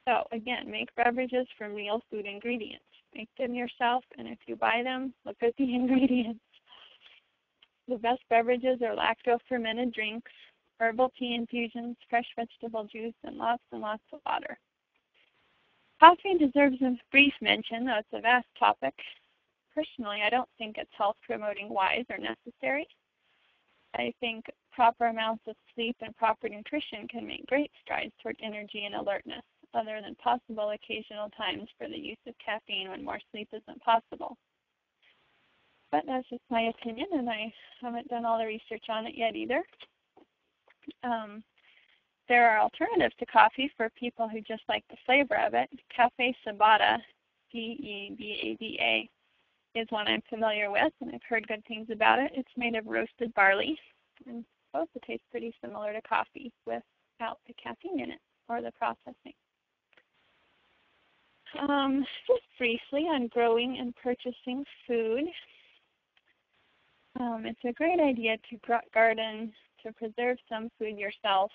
So again, make beverages from real food ingredients. Make them yourself, and if you buy them, look at the ingredients. The best beverages are lacto-fermented drinks, herbal tea infusions, fresh vegetable juice, and lots of water. Coffee deserves a brief mention, though it's a vast topic. Personally, I don't think it's health-promoting wise or necessary. I think proper amounts of sleep and proper nutrition can make great strides toward energy and alertness, other than possible occasional times for the use of caffeine when more sleep isn't possible. But that's just my opinion, and I haven't done all the research on it yet either. There are alternatives to coffee for people who just like the flavor of it. Cafe Cebada, C-E-B-A-D-A, is one I'm familiar with, and I've heard good things about it. It's made of roasted barley, and both taste pretty similar to coffee without the caffeine in it or the processing. Just briefly on growing and purchasing food. It's a great idea to garden, to preserve some food yourself.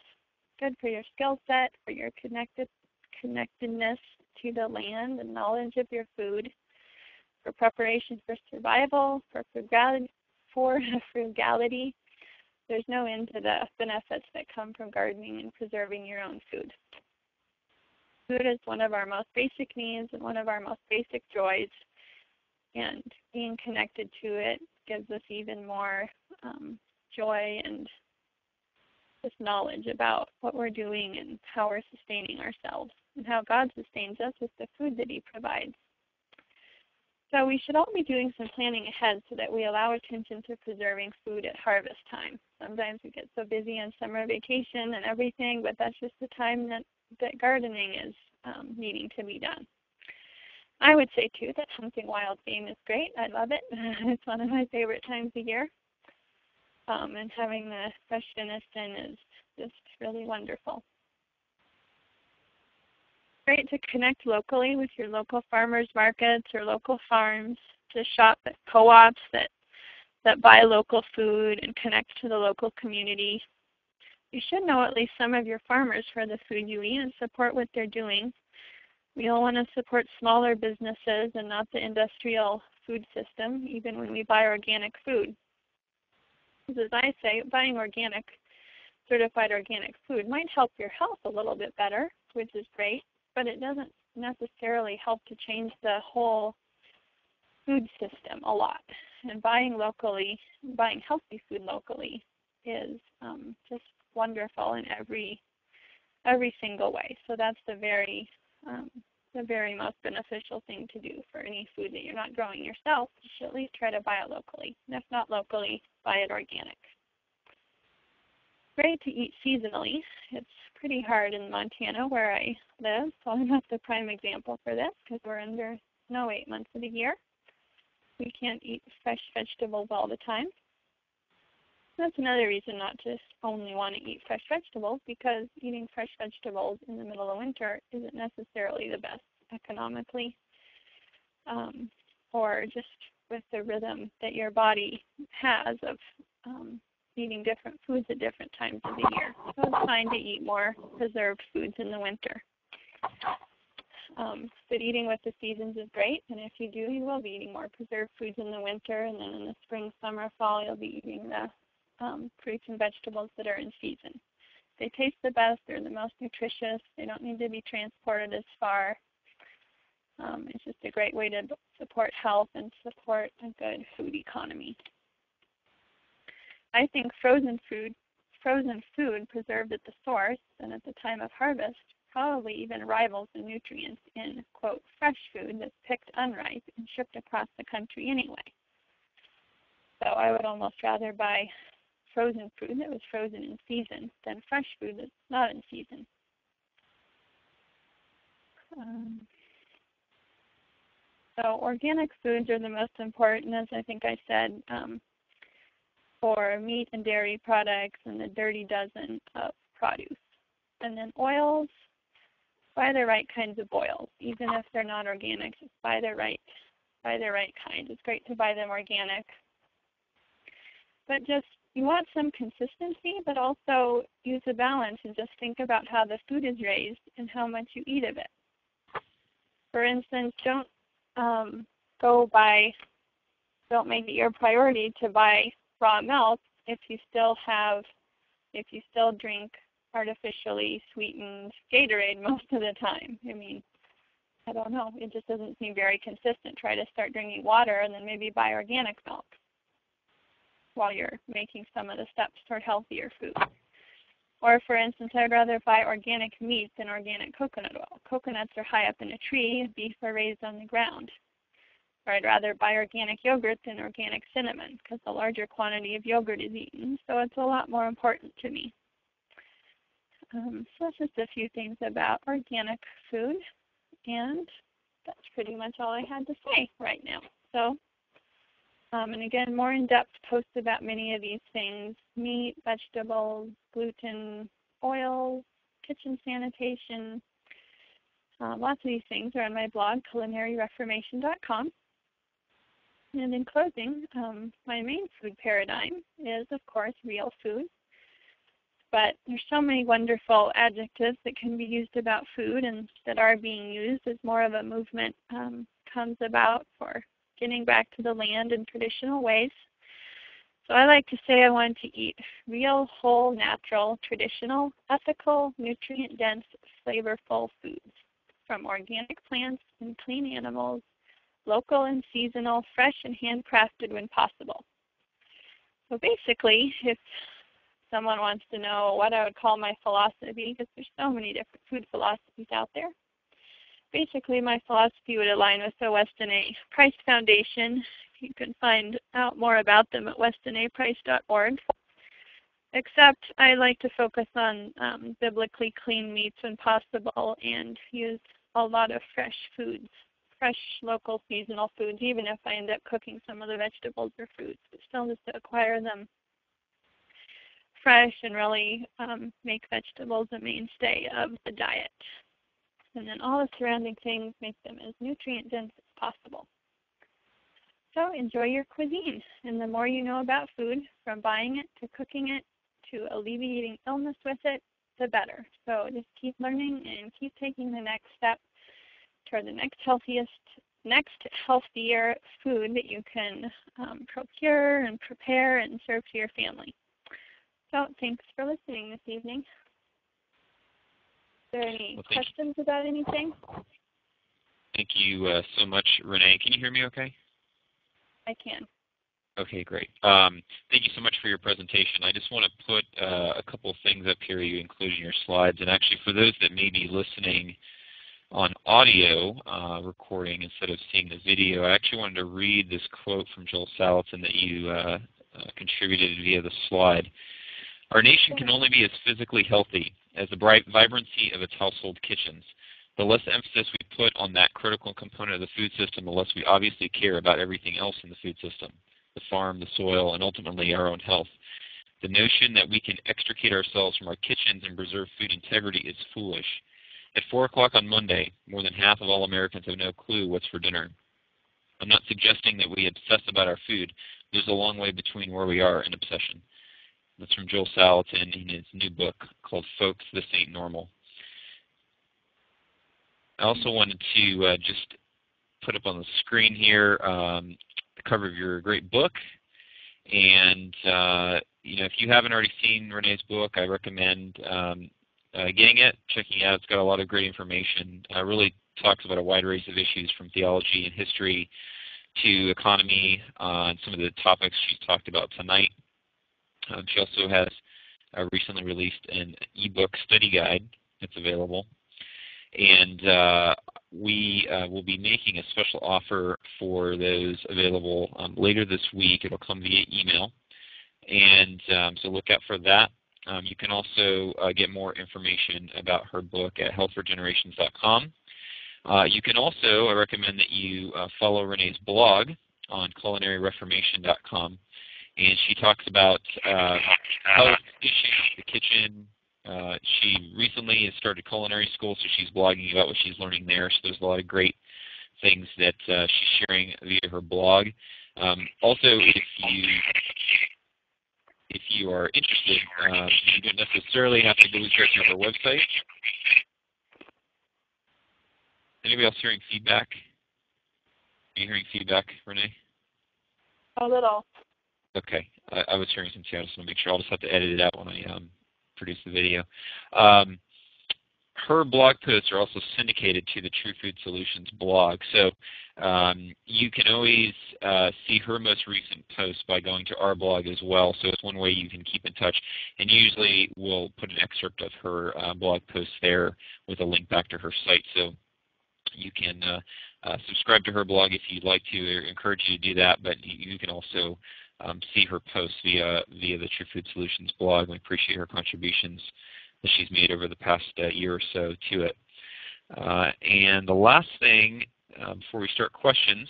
Good for your skill set, for your connectedness to the land and knowledge of your food, for preparation for survival, for frugality. There's no end to the benefits that come from gardening and preserving your own food. Food is one of our most basic needs and one of our most basic joys, and being connected to it gives us even more joy and this knowledge about what we're doing and how we're sustaining ourselves and how God sustains us with the food that He provides. So we should all be doing some planning ahead so that we allow attention to preserving food at harvest time. Sometimes we get so busy on summer vacation and everything, but that's just the time that gardening is needing to be done. I would say, too, that hunting wild game is great. I love it. It's one of my favorite times of year. And having the fresh venison is just really wonderful. Great to connect locally with your local farmers markets or local farms, to shop at co-ops that buy local food and connect to the local community. You should know at least some of your farmers for the food you eat and support what they're doing. We all want to support smaller businesses and not the industrial food system, even when we buy organic food. As I say, buying certified organic food might help your health a little bit better, which is great, but it doesn't necessarily help to change the whole food system a lot. And buying healthy food locally is just wonderful in every single way. So that's the very most beneficial thing to do for any food that you're not growing yourself. You should at least try to buy it locally. And if not locally, buy it organic. Great to eat seasonally. It's pretty hard in Montana where I live, so I'm not the prime example for this because we're under snow 8 months of the year. We can't eat fresh vegetables all the time. That's another reason not to only want to eat fresh vegetables, because eating fresh vegetables in the middle of winter isn't necessarily the best economically, or just with the rhythm that your body has of eating different foods at different times of the year. So it's fine to eat more preserved foods in the winter. But eating with the seasons is great, and if you do, you will be eating more preserved foods in the winter, and then in the spring, summer, fall, you'll be eating the fruits and vegetables that are in season. They taste the best, they're the most nutritious, they don't need to be transported as far. It's just a great way to support health and support a good food economy. I think frozen food frozen food preserved at the source and at the time of harvest probably even rivals the nutrients in, quote, fresh food that's picked unripe and shipped across the country anyway. So I would almost rather buy frozen food that was frozen in season than fresh food that's not in season. So organic foods are the most important, as I think I said, for meat and dairy products and the dirty dozen of produce. And then oils, buy the right kinds of oils. Even if they're not organic, just buy the right kind. It's great to buy them organic. But just, you want some consistency, but also use a balance and just think about how the food is raised and how much you eat of it. For instance, don't make it your priority to buy raw milk if you still drink artificially sweetened Gatorade most of the time. I mean, I don't know. It just doesn't seem very consistent. Try to start drinking water and then maybe buy organic milk while you're making some of the steps toward healthier food. Or, for instance, I'd rather buy organic meat than organic coconut oil. Coconuts are high up in a tree, beef are raised on the ground. Or I'd rather buy organic yogurt than organic cinnamon because the larger quantity of yogurt is eaten, so it's a lot more important to me. So that's just a few things about organic food, and that's pretty much all I had to say right now. So, and again, more in-depth posts about many of these things: meat, vegetables, gluten, oils, kitchen sanitation. Lots of these things are on my blog, culinaryreformation.com. And in closing, my main food paradigm is, of course, real food. But there's so many wonderful adjectives that can be used about food and that are being used as more of a movement comes about for getting back to the land in traditional ways. So I like to say I want to eat real, whole, natural, traditional, ethical, nutrient-dense, flavorful foods from organic plants and clean animals, local and seasonal, fresh and handcrafted when possible. So basically, if someone wants to know what I would call my philosophy, because there's so many different food philosophies out there, basically my philosophy would align with the Weston A. Price Foundation. You can find out more about them at westonaprice.org. Except I like to focus on biblically clean meats when possible and use a lot of fresh foods, fresh, local, seasonal foods, even if I end up cooking some of the vegetables or fruits, but still just to acquire them fresh and really make vegetables a mainstay of the diet. And then all the surrounding things, make them as nutrient-dense as possible. So enjoy your cuisine, and the more you know about food, from buying it to cooking it to alleviating illness with it, the better. So just keep learning and keep taking the next step toward the next healthier food that you can procure and prepare and serve to your family. So thanks for listening this evening. Are there any questions about anything? Thank you so much, Renee. Can you hear me okay? I can. Okay, great. Thank you so much for your presentation. I just want to put a couple of things up here you included in your slides. And actually, for those that may be listening on audio recording instead of seeing the video, I actually wanted to read this quote from Joel Salatin that you contributed via the slide. Our nation can only be as physically healthy as the bright vibrancy of its household kitchens. The less emphasis we put on that critical component of the food system, the less we obviously care about everything else in the food system, the farm, the soil, and ultimately our own health. The notion that we can extricate ourselves from our kitchens and preserve food integrity is foolish. At 4 o'clock on Monday, more than half of all Americans have no clue what's for dinner. I'm not suggesting that we obsess about our food. There's a long way between where we are and obsession. That's from Joel Salatin in his new book called Folks, This Ain't Normal. I also wanted to just put up on the screen here the cover of your great book. And if you haven't already seen Renee's book, I recommend getting it, checking it out. It's got a lot of great information. It really talks about a wide range of issues from theology and history to economy and some of the topics she's talked about tonight. She also has recently released an ebook study guide that's available. And we will be making a special offer for those available later this week. It'll come via email. And so look out for that. You can also get more information about her book at healthforgenerations.com. You can also, I recommend that you follow Renee's blog on culinaryreformation.com. And she talks about health issues in the kitchen. She recently has started culinary school, so she's blogging about what she's learning there. So there's a lot of great things that she's sharing via her blog. Also, if you are interested, you don't necessarily have to go to her website. Anybody else hearing feedback? Are you hearing feedback, Renee? A little. Okay. I was hearing some too. I just want to make sure. I'll just have to edit it out when I produce the video. Her blog posts are also syndicated to the True Food Solutions blog. So you can always see her most recent posts by going to our blog as well. So it's one way you can keep in touch. And usually we'll put an excerpt of her blog post there with a link back to her site. So you can subscribe to her blog if you'd like to. I encourage you to do that. But you can also see her posts via the True Food Solutions blog. We appreciate her contributions that she's made over the past year or so to it. And the last thing, before we start questions,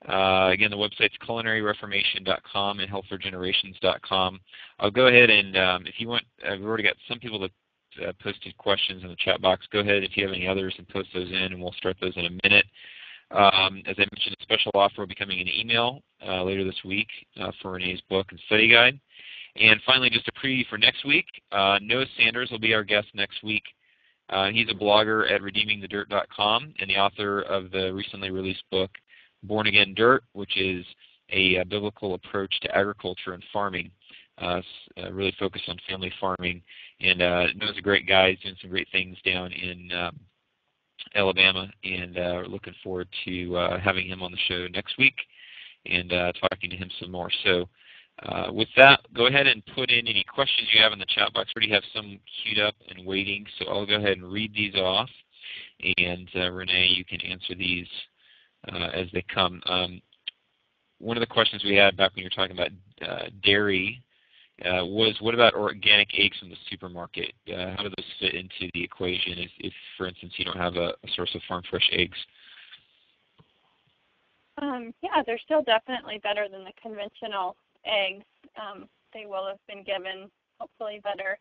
again, the website's culinaryreformation.com and healthforgenerations.com. I'll go ahead and, if you want, I've already got some people that posted questions in the chat box. Go ahead if you have any others and post those in, and we'll start those in a minute. As I mentioned, a special offer will be coming in email later this week for Renee's book and study guide. And finally, just a preview for next week. Noah Sanders will be our guest next week. He's a blogger at redeemingthedirt.com and the author of the recently released book, Born Again Dirt, which is a biblical approach to agriculture and farming, really focused on family farming. And Noah's a great guy. He's doing some great things down in Alabama, and we're looking forward to having him on the show next week and talking to him some more. So with that, go ahead and put in any questions you have in the chat box. We already have some queued up and waiting, so I'll go ahead and read these off. And Renee, you can answer these as they come. One of the questions we had back when you were talking about dairy was, what about organic eggs from the supermarket? How do those fit into the equation if for instance, you don't have a source of farm fresh eggs? Yeah, they're still definitely better than the conventional eggs. They will have been given, hopefully, better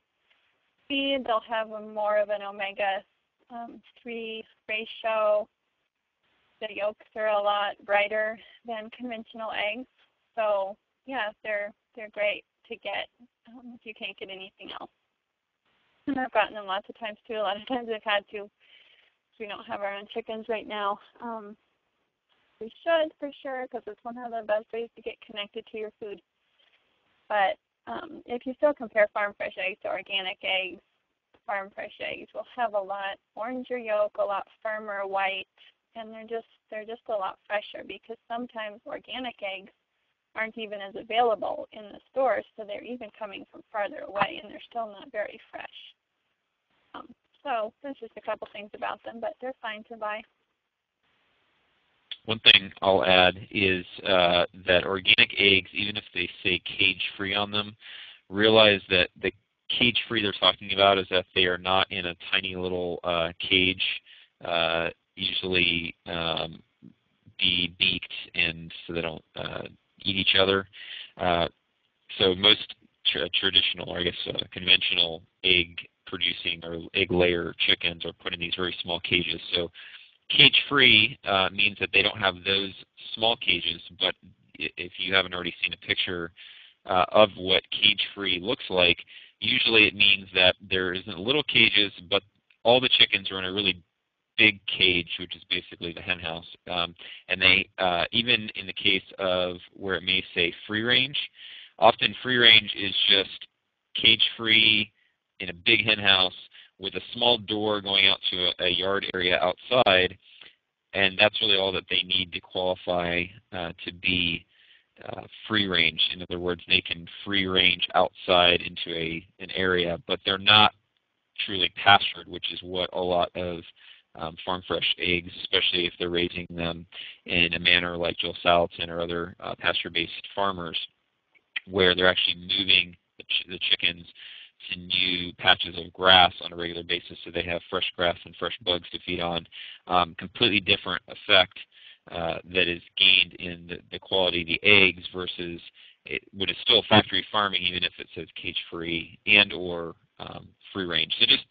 feed. They'll have more of an omega-3 ratio. The yolks are a lot brighter than conventional eggs. So, yeah, they're great to get if you can't get anything else. And I've gotten them lots of times, too. A lot of times I've had to, because we don't have our own chickens right now. We should, for sure, because it's one of the best ways to get connected to your food. But if you still compare farm fresh eggs to organic eggs, farm fresh eggs will have a lot oranger yolk, a lot firmer white, and they're just a lot fresher, because sometimes organic eggs aren't even as available in the stores, so they're even coming from farther away, and they're still not very fresh. So there's just a couple things about them, but they're fine to buy. One thing I'll add is that organic eggs, even if they say cage-free on them, realize that the cage-free they're talking about is that they are not in a tiny little cage, usually beaked, and so they don't eat each other. So most traditional, or I guess conventional egg-producing or egg-layer chickens are put in these very small cages. So cage-free means that they don't have those small cages, but if you haven't already seen a picture of what cage-free looks like, usually it means that there isn't little cages, but all the chickens are in a really big cage, which is basically the hen house. And they, even in the case of where it may say free range, often free range is just cage-free in a big hen house with a small door going out to a yard area outside, and that's really all that they need to qualify to be free range. In other words, they can free range outside into an area, but they're not truly pastured, which is what a lot of farm fresh eggs, especially if they're raising them in a manner like Joel Salatin or other pasture-based farmers, where they're actually moving the chickens to new patches of grass on a regular basis, so they have fresh grass and fresh bugs to feed on. Completely different effect that is gained in the quality of the eggs versus what is still factory farming, even if it says cage-free and or free range. So just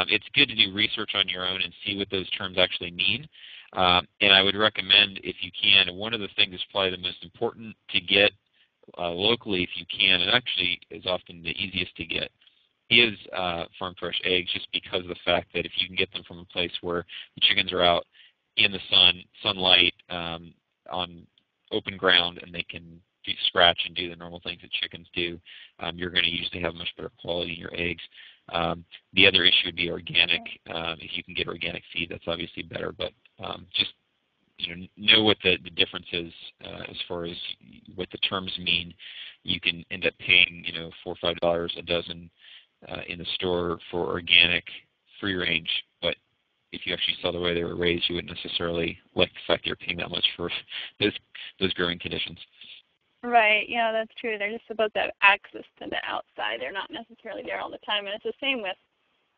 it's good to do research on your own and see what those terms actually mean. And I would recommend, if you can, one of the things that's probably the most important to get locally if you can, and actually is often the easiest to get, is farm fresh eggs, just because of the fact that if you can get them from a place where the chickens are out in the sunlight, on open ground, and they can scratch and do the normal things that chickens do, you're going to usually have much better quality in your eggs. The other issue would be organic. If you can get organic feed, that's obviously better, but just know what the difference is as far as what the terms mean. You can end up paying $4 or $5 a dozen in the store for organic free range, but if you actually saw the way they were raised, you wouldn't necessarily like the fact you're paying that much for those growing conditions. Right, yeah, that's true. They're just supposed to have access to the outside. They're not necessarily there all the time. And it's the same with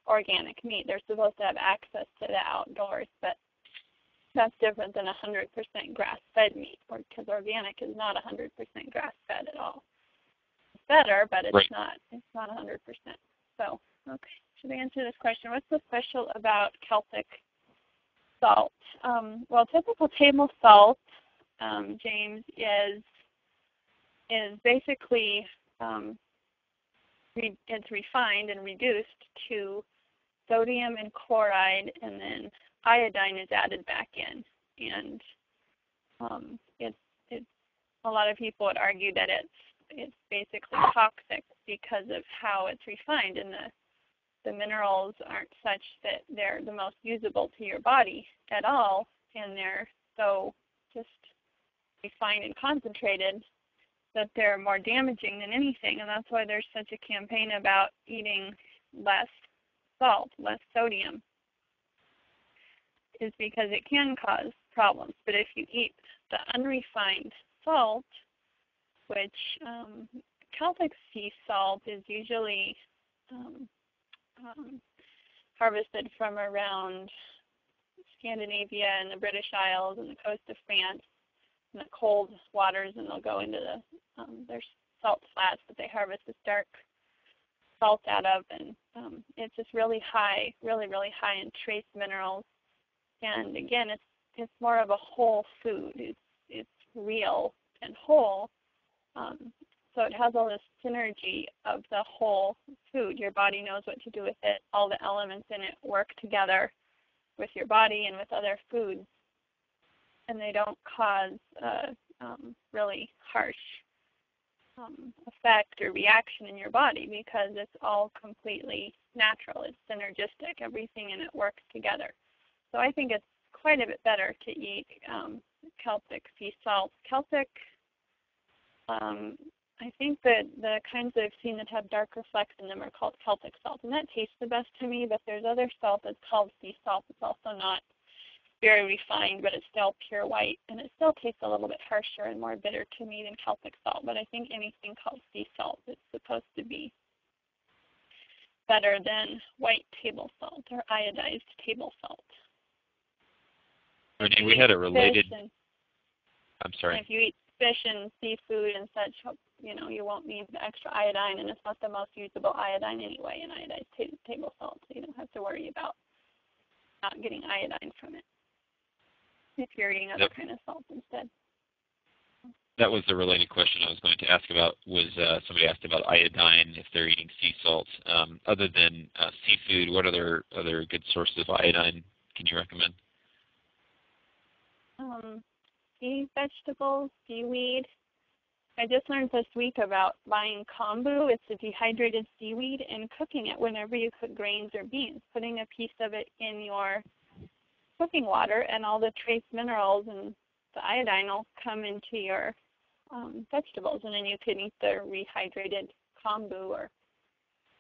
organic meat. They're supposed to have access to the outdoors, but that's different than 100% grass-fed meat, because organic is not 100% grass-fed at all. It's better, but it's right. It's not 100%. So, okay, should I answer this question? What's so special about Celtic salt? Well, typical table salt, James, is basically it's refined and reduced to sodium and chloride, and then iodine is added back in. And it's a lot of people would argue that it's basically toxic because of how it's refined, and the minerals aren't such that they're the most usable to your body at all, and they're so just refined and concentrated that they're more damaging than anything. And that's why there's such a campaign about eating less salt, less sodium, is because it can cause problems. But if you eat the unrefined salt, which Celtic Sea Salt is usually harvested from around Scandinavia and the British Isles and the coast of France, in the cold waters, and they'll go into their salt flats that they harvest this dark salt out of, and it's just really high, really high in trace minerals. And again, it's more of a whole food. It's real and whole, so it has all this synergy of the whole food. Your body knows what to do with it. All the elements in it work together with your body and with other foods, and they don't cause really harsh effect or reaction in your body, because it's all completely natural. It's synergistic. Everything in it works together. So I think it's quite a bit better to eat Celtic sea salt. Celtic, I think that the kinds that I've seen that have darker flecks in them are called Celtic salt, and that tastes the best to me, but there's other salt that's called sea salt. It's also not very refined, but it's still pure white, and it still tastes a little bit harsher and more bitter to me than Celtic salt. But I think anything called sea salt is supposed to be better than white table salt or iodized table salt. Renee, we had a related. I'm sorry. If you eat fish and seafood and such, you won't need the extra iodine, and it's not the most usable iodine anyway in iodized table salt, so you don't have to worry about not getting iodine from it if you're eating other kind of salt instead. That was the related question I was going to ask about. Was somebody asked about iodine if they're eating sea salt. Other than seafood, what other good sources of iodine can you recommend? Sea vegetables, seaweed. I just learned this week about buying kombu. It's a dehydrated seaweed, and cooking it whenever you cook grains or beans, putting a piece of it in your cooking water, and all the trace minerals and the iodine will come into your vegetables, and then you can eat the rehydrated kombu or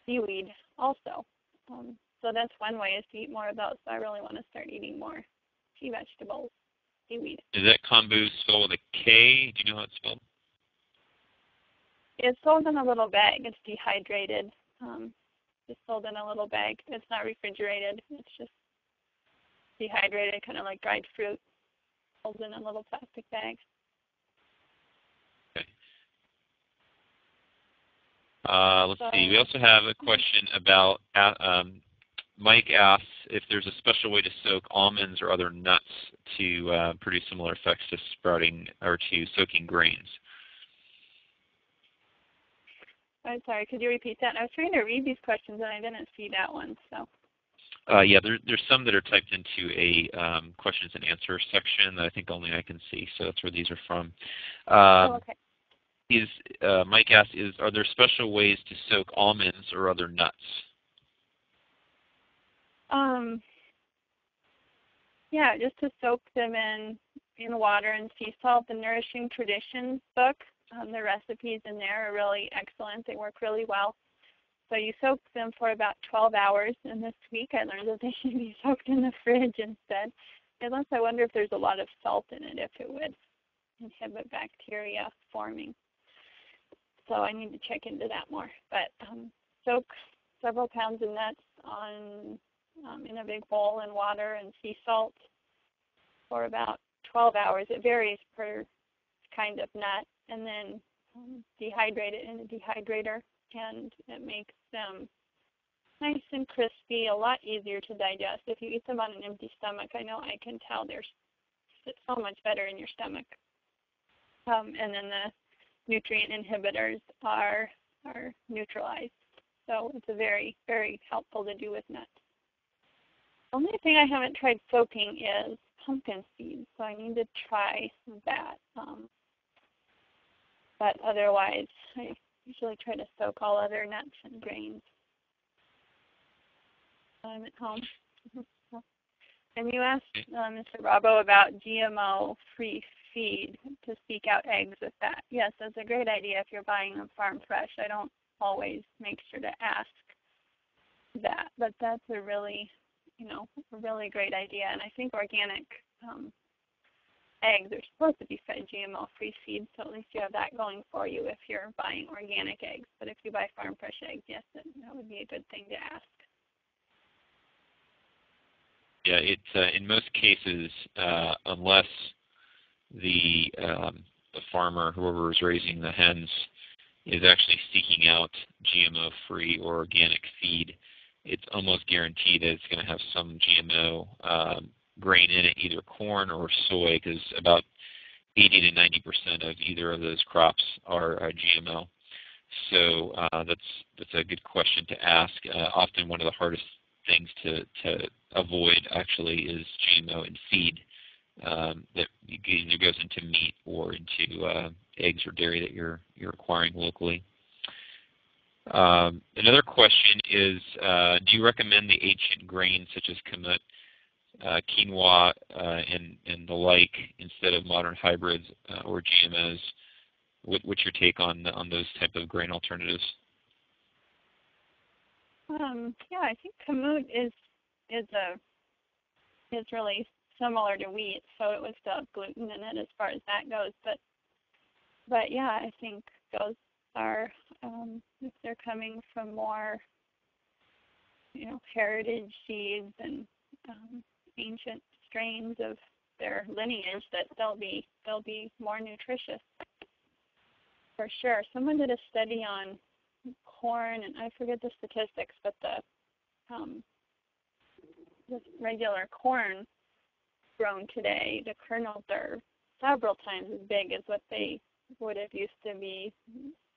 seaweed also. So that's one way, is to eat more of those. So I really want to start eating more sea vegetables, seaweed. Is that kombu spelled with a K? Do you know how it's spelled? It's sold in a little bag. It's dehydrated. It's sold in a little bag. It's not refrigerated. It's just dehydrated, kind of like dried fruit, sold in a little plastic bag. Okay. Let's see. We also have a question about, Mike asks if there's a special way to soak almonds or other nuts to produce similar effects to sprouting or to soaking grains. I'm sorry, could you repeat that? I was trying to read these questions and I didn't see that one. So. Yeah, there's some that are typed into a questions and answers section that I think only I can see, so that's where these are from. Okay. Mike asks, are there special ways to soak almonds or other nuts? Yeah, just to soak them in water and sea salt. The Nourishing Traditions book, the recipes in there are really excellent. They work really well. So you soak them for about 12 hours, and this week I learned that they should be soaked in the fridge instead. Unless I wonder if there's a lot of salt in it, if it would inhibit bacteria forming. So I need to check into that more. But soak several pounds of nuts in a big bowl in water and sea salt for about 12 hours. It varies per kind of nut, and then dehydrate it in a dehydrator, and it makes them nice and crispy, a lot easier to digest. If you eat them on an empty stomach, I know I can tell they're so much better in your stomach. And then the nutrient inhibitors are neutralized. So it's a very, very helpful to do with nuts. The only thing I haven't tried soaking is pumpkin seeds, so I need to try that. But otherwise, I usually try to soak all other nuts and grains when I'm at home. And you asked Mr. Robbo about GMO-free feed to seek out eggs with that. Yes, that's a great idea if you're buying them farm fresh. I don't always make sure to ask that, but that's a really great idea. And I think organic eggs are supposed to be fed GMO-free seeds, so at least you have that going for you if you're buying organic eggs. But if you buy farm fresh eggs, yes, that would be a good thing to ask. Yeah, it's in most cases, unless the farmer, whoever is raising the hens, is actually seeking out GMO-free or organic feed, it's almost guaranteed that it's going to have some GMO grain in it, either corn or soy, because about 80 to 90% of either of those crops are GMO. So that's a good question to ask. Often one of the hardest things to avoid actually is GMO in feed that either goes into meat or into eggs or dairy that you're acquiring locally. Another question is, do you recommend the ancient grains such as kamut, quinoa, and the like instead of modern hybrids or GMOs? What's your take on those type of grain alternatives? Yeah, I think kamut is really similar to wheat, so it would still have gluten in it as far as that goes. But yeah, I think those are, if they're coming from more, heritage seeds and ancient strains of their lineage, that they'll be more nutritious for sure. Someone did a study on corn, and I forget the statistics, but the regular corn grown today, the kernels are several times as big as what they would have used to be,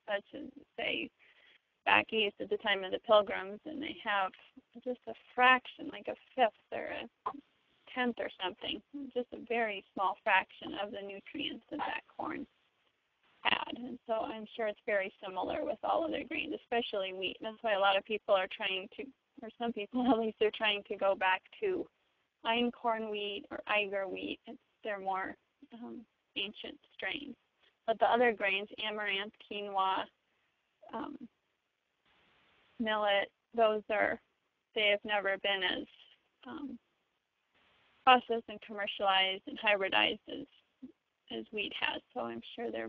such as, say, back east at the time of the Pilgrims, and they have just a fraction, like a fifth or a tenth or something, just a very small fraction of the nutrients that corn had. And so I'm sure it's very similar with all other grains, especially wheat. That's why a lot of people are trying to, or some people at least, are trying to go back to einkorn wheat or Eiger wheat. They're more ancient strains. But the other grains, amaranth, quinoa, millet, they have never been as processed and commercialized and hybridized as wheat has. So I'm sure they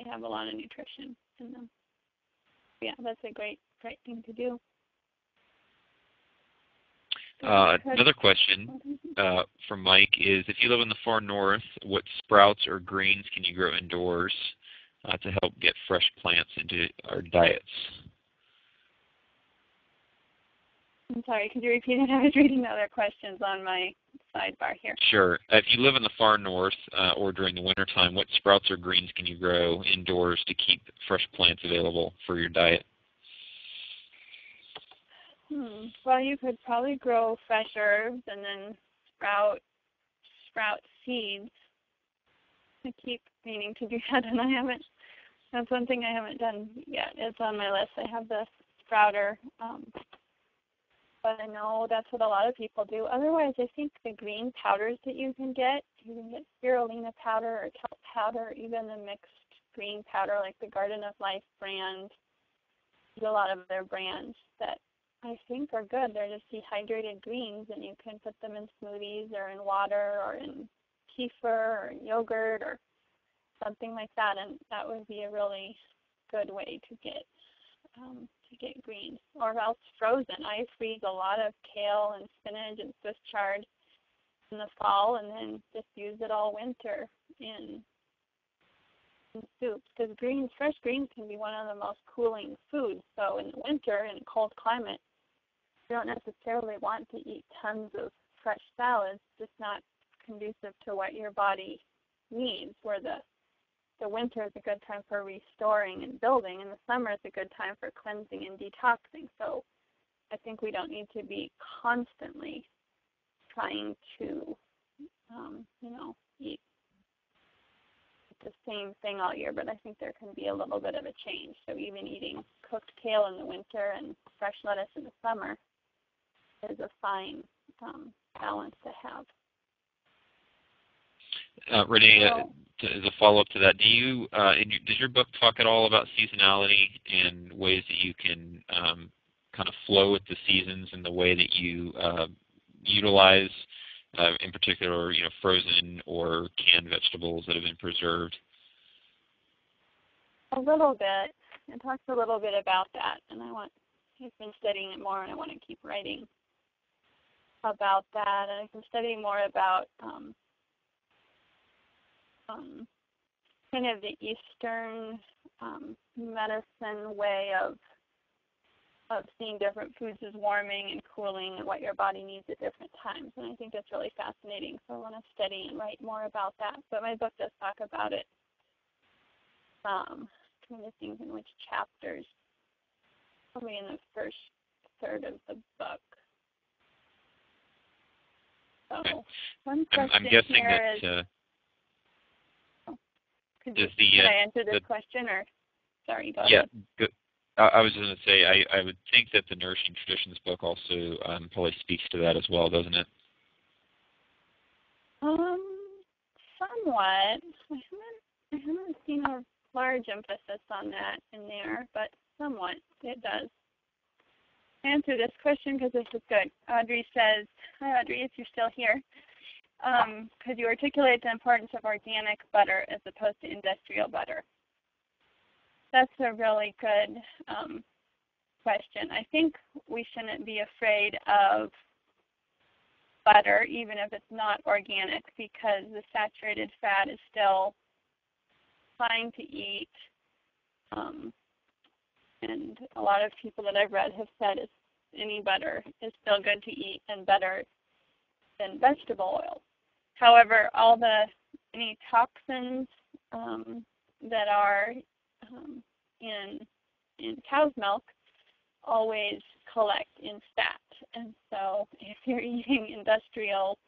have a lot of nutrition in them. Yeah, that's a great thing to do. Another question from Mike is, if you live in the far north, what sprouts or greens can you grow indoors to help get fresh plants into our diets? I'm sorry, could you repeat it? I was reading the other questions on my sidebar here. Sure. If you live in the far north or during the wintertime, what sprouts or greens can you grow indoors to keep fresh plants available for your diet? Well, you could probably grow fresh herbs and then sprout seeds. I keep meaning to do that, and that's one thing I haven't done yet. It's on my list. I have the sprouter, but I know that's what a lot of people do. Otherwise, I think the green powders that you can get spirulina powder or kelp powder, even the mixed green powder like the Garden of Life brand. There's a lot of other brands that I think are good. They're just dehydrated greens, and you can put them in smoothies or in water or in kefir or in yogurt or something like that, and that would be a really good way to get greens. Or else frozen. I freeze a lot of kale and spinach and Swiss chard in the fall, and then just use it all winter in soups, because fresh greens can be one of the most cooling foods. So in the winter, in a cold climate, you don't necessarily want to eat tons of fresh salads, just not conducive to what your body needs, where the winter is a good time for restoring and building, and the summer is a good time for cleansing and detoxing. So I think we don't need to be constantly trying to, eat the same thing all year, but I think there can be a little bit of a change. So even eating cooked kale in the winter and fresh lettuce in the summer is a fine balance to have. Renee, as a follow-up to that, does your book talk at all about seasonality and ways that you can kind of flow with the seasons and the way that you utilize, in particular, frozen or canned vegetables that have been preserved? A little bit. It talks a little bit about that, and I've been studying it more, and I want to keep writing about that. And I've been studying more about kind of the Eastern medicine way of seeing different foods as warming and cooling and what your body needs at different times. And I think that's really fascinating. So I want to study and write more about that. But my book does talk about it. Trying to think in which chapters. Probably in the first third of the book. So one question I'm guessing here that. is, Could I answer this question, or sorry, go ahead. Yeah, I was going to say I would think that the Nourishing Traditions book also probably speaks to that as well, doesn't it? Somewhat. I haven't seen a large emphasis on that in there, but somewhat it does. I answer this question because this is good. Audrey says, hi Audrey, if you're still here. Could you articulate the importance of organic butter as opposed to industrial butter? That's a really good question. I think we shouldn't be afraid of butter, even if it's not organic, because the saturated fat is still fine to eat. And a lot of people that I've read have said any butter is still good to eat and better than vegetable oil. However, any toxins that are in cow's milk always collect in fat. And so if you're eating industrial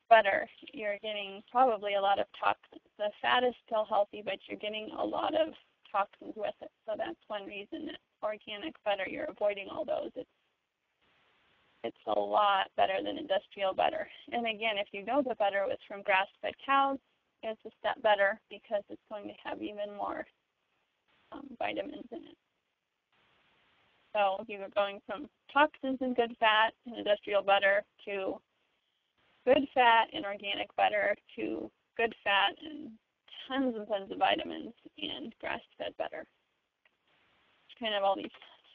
butter, you're getting probably a lot of toxins. The fat is still healthy, but you're getting a lot of toxins with it. So that's one reason that organic butter, you're avoiding all those. It's a lot better than industrial butter. And again, if you know the butter was from grass-fed cows, it's a step better because it's going to have even more vitamins in it. So you're going from toxins and good fat and industrial butter to good fat and organic butter to good fat and tons and tons of vitamins and grass-fed butter. It's kind of all these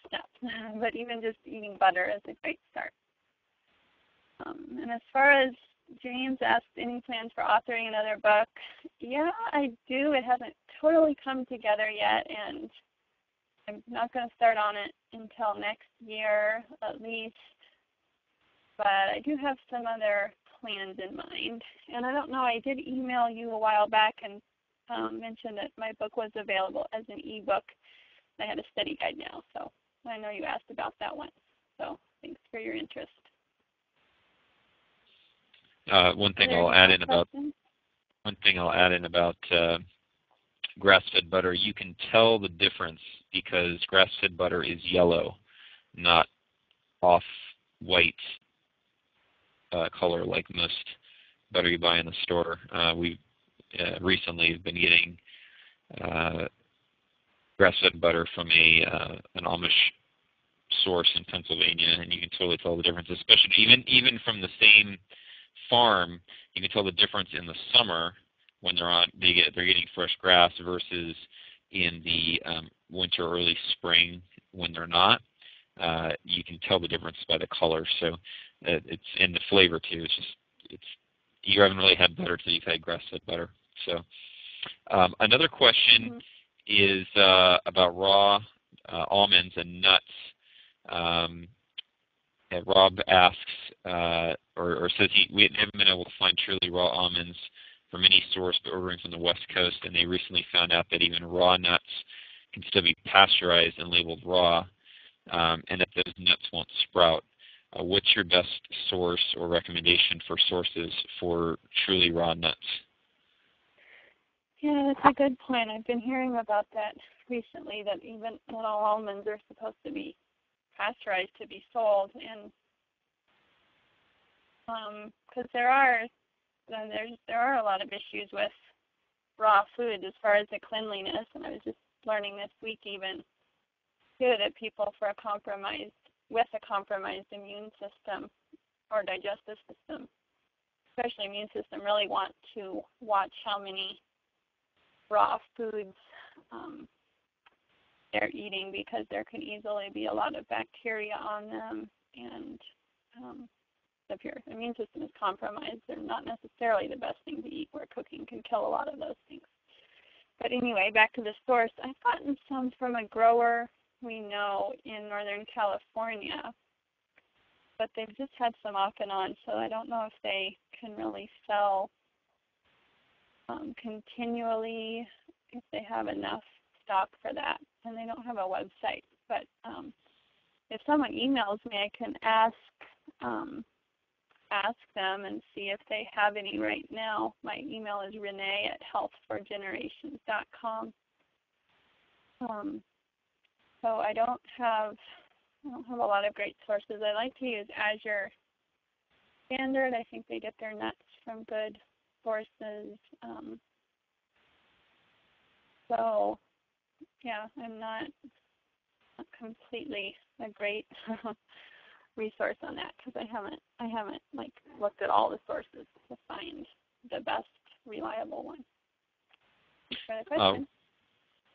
steps, but even just eating butter is a great start. And as far as James asked, any plans for authoring another book? Yeah, I do. It hasn't totally come together yet, and I'm not going to start on it until next year at least. But I do have some other plans in mind. And I don't know, I did email you a while back and mention that my book was available as an ebook. I had a study guide now, so I know you asked about that one. So thanks for your interest. One thing I'll add in about grass-fed butter, you can tell the difference because grass-fed butter is yellow, not off-white color like most butter you buy in the store. We recently have been getting grass-fed butter from an Amish source in Pennsylvania, and you can totally tell the difference, especially even from the same farm. You can tell the difference in the summer when they're getting fresh grass versus in the winter, early spring when they're not. You can tell the difference by the color. So it's in the flavor too. You haven't really had butter till you've had grass-fed butter. So another question is about raw almonds and nuts. And Rob asks, or says we haven't been able to find truly raw almonds from any source but ordering from the West Coast, and they recently found out that even raw nuts can still be pasteurized and labeled raw, and that those nuts won't sprout. What's your best source or recommendation for sources for truly raw nuts? Yeah, that's a good point. I've been hearing about that recently, that even not all almonds are supposed to be pasteurized to be sold, and because there are a lot of issues with raw food as far as the cleanliness, and I was just learning this week even too that people with a compromised immune system or digestive system, especially immune system, really want to watch how many raw foods they're eating, because there can easily be a lot of bacteria on them, and if your immune system is compromised, they're not necessarily the best thing to eat, where cooking can kill a lot of those things. But anyway, back to the source. I've gotten some from a grower we know in Northern California, but they've just had some off and on, so I don't know if they can really sell continually, if they have enough stock for that, and they don't have a website. But if someone emails me, I can ask them and see if they have any right now. My email is renee@healthforgenerations.com. So I don't have a lot of great sources. I like to use Azure Standard. I think they get their nuts from good sources. So yeah, I'm not completely a great resource on that, because I haven't like looked at all the sources to find the best reliable one. Thanks for the question.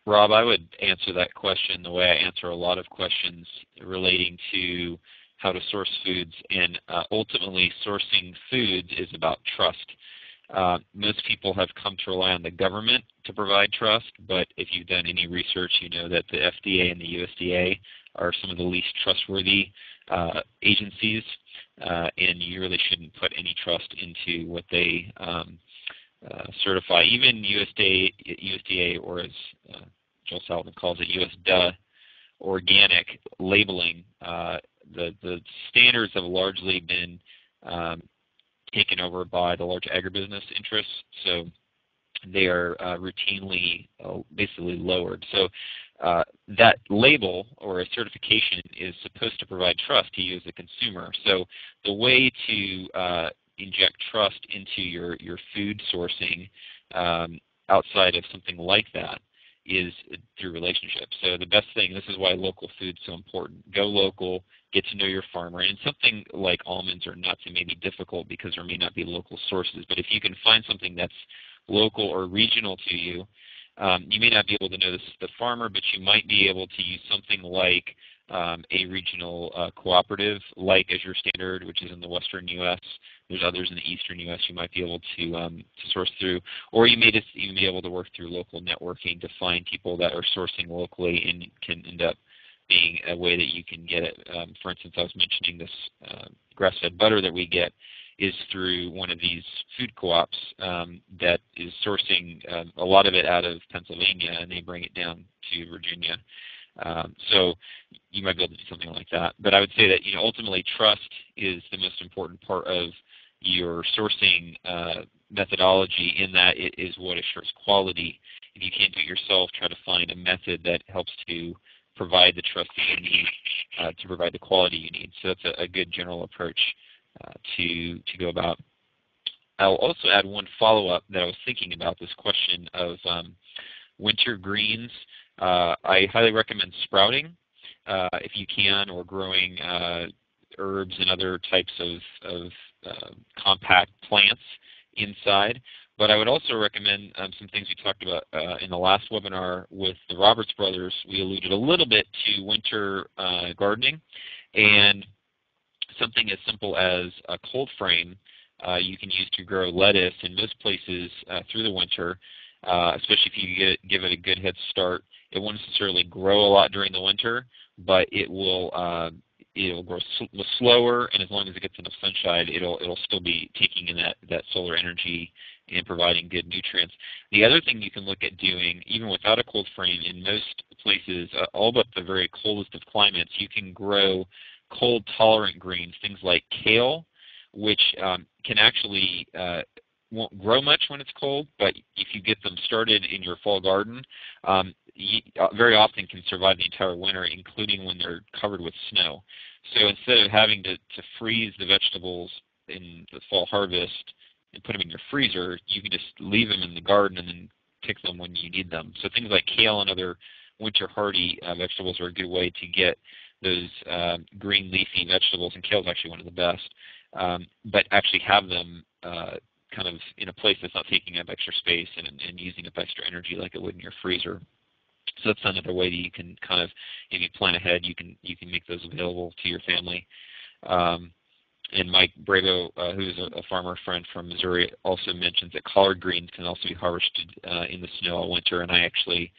Rob, I would answer that question the way I answer a lot of questions relating to how to source foods, and ultimately sourcing foods is about trust. Most people have come to rely on the government to provide trust, but if you've done any research, you know that the FDA and the USDA are some of the least trustworthy agencies, and you really shouldn't put any trust into what they certify. Even USDA, or as Joel Salvin calls it, USDA organic labeling, the standards have largely been taken over by the large agribusiness interests, so they are routinely basically lowered. So that label or a certification is supposed to provide trust to you as a consumer. So the way to inject trust into your food sourcing outside of something like that is through relationships. So the best thing, this is why local food is so important. Go local, get to know your farmer. And something like almonds or nuts, it may be difficult because there may not be local sources. But if you can find something that's local or regional to you, you may not be able to know the farmer, but you might be able to use something like a regional cooperative, like As Your Standard, which is in the western U.S. There's others in the eastern U.S. you might be able to source through, or you may just even be able to work through local networking to find people that are sourcing locally and can end up being a way that you can get it. For instance, I was mentioning this grass-fed butter that we get is through one of these food co-ops that is sourcing a lot of it out of Pennsylvania, and they bring it down to Virginia. So you might be able to do something like that. But I would say that ultimately trust is the most important part of your sourcing methodology, in that it is what assures quality. If you can't do it yourself, try to find a method that helps to provide the trust that you need to provide the quality you need. So that's a good general approach to go about. I'll also add one follow-up that I was thinking about, this question of winter greens. I highly recommend sprouting if you can, or growing herbs and other types of compact plants inside. But I would also recommend some things we talked about in the last webinar with the Roberts brothers. We alluded a little bit to winter gardening, and something as simple as a cold frame you can use to grow lettuce in most places through the winter, especially if you give it a good head start. It won't necessarily grow a lot during the winter, but it'll grow slower, and as long as it gets enough sunshine, it'll still be taking in that solar energy and providing good nutrients. The other thing you can look at doing, even without a cold frame, in most places, all but the very coldest of climates, you can grow cold tolerant greens, things like kale, which can actually won't grow much when it's cold, but if you get them started in your fall garden, very often can survive the entire winter, including when they're covered with snow. So instead of having to freeze the vegetables in the fall harvest and put them in your freezer, you can just leave them in the garden and then pick them when you need them. So things like kale and other winter hardy vegetables are a good way to get those green leafy vegetables, and kale is actually one of the best, but actually have them kind of in a place that's not taking up extra space and using up extra energy like it would in your freezer. So that's another way that you can kind of, if you plan ahead, you can make those available to your family. And Mike Bravo, who's a farmer friend from Missouri, also mentions that collard greens can also be harvested in the snow all winter. And I actually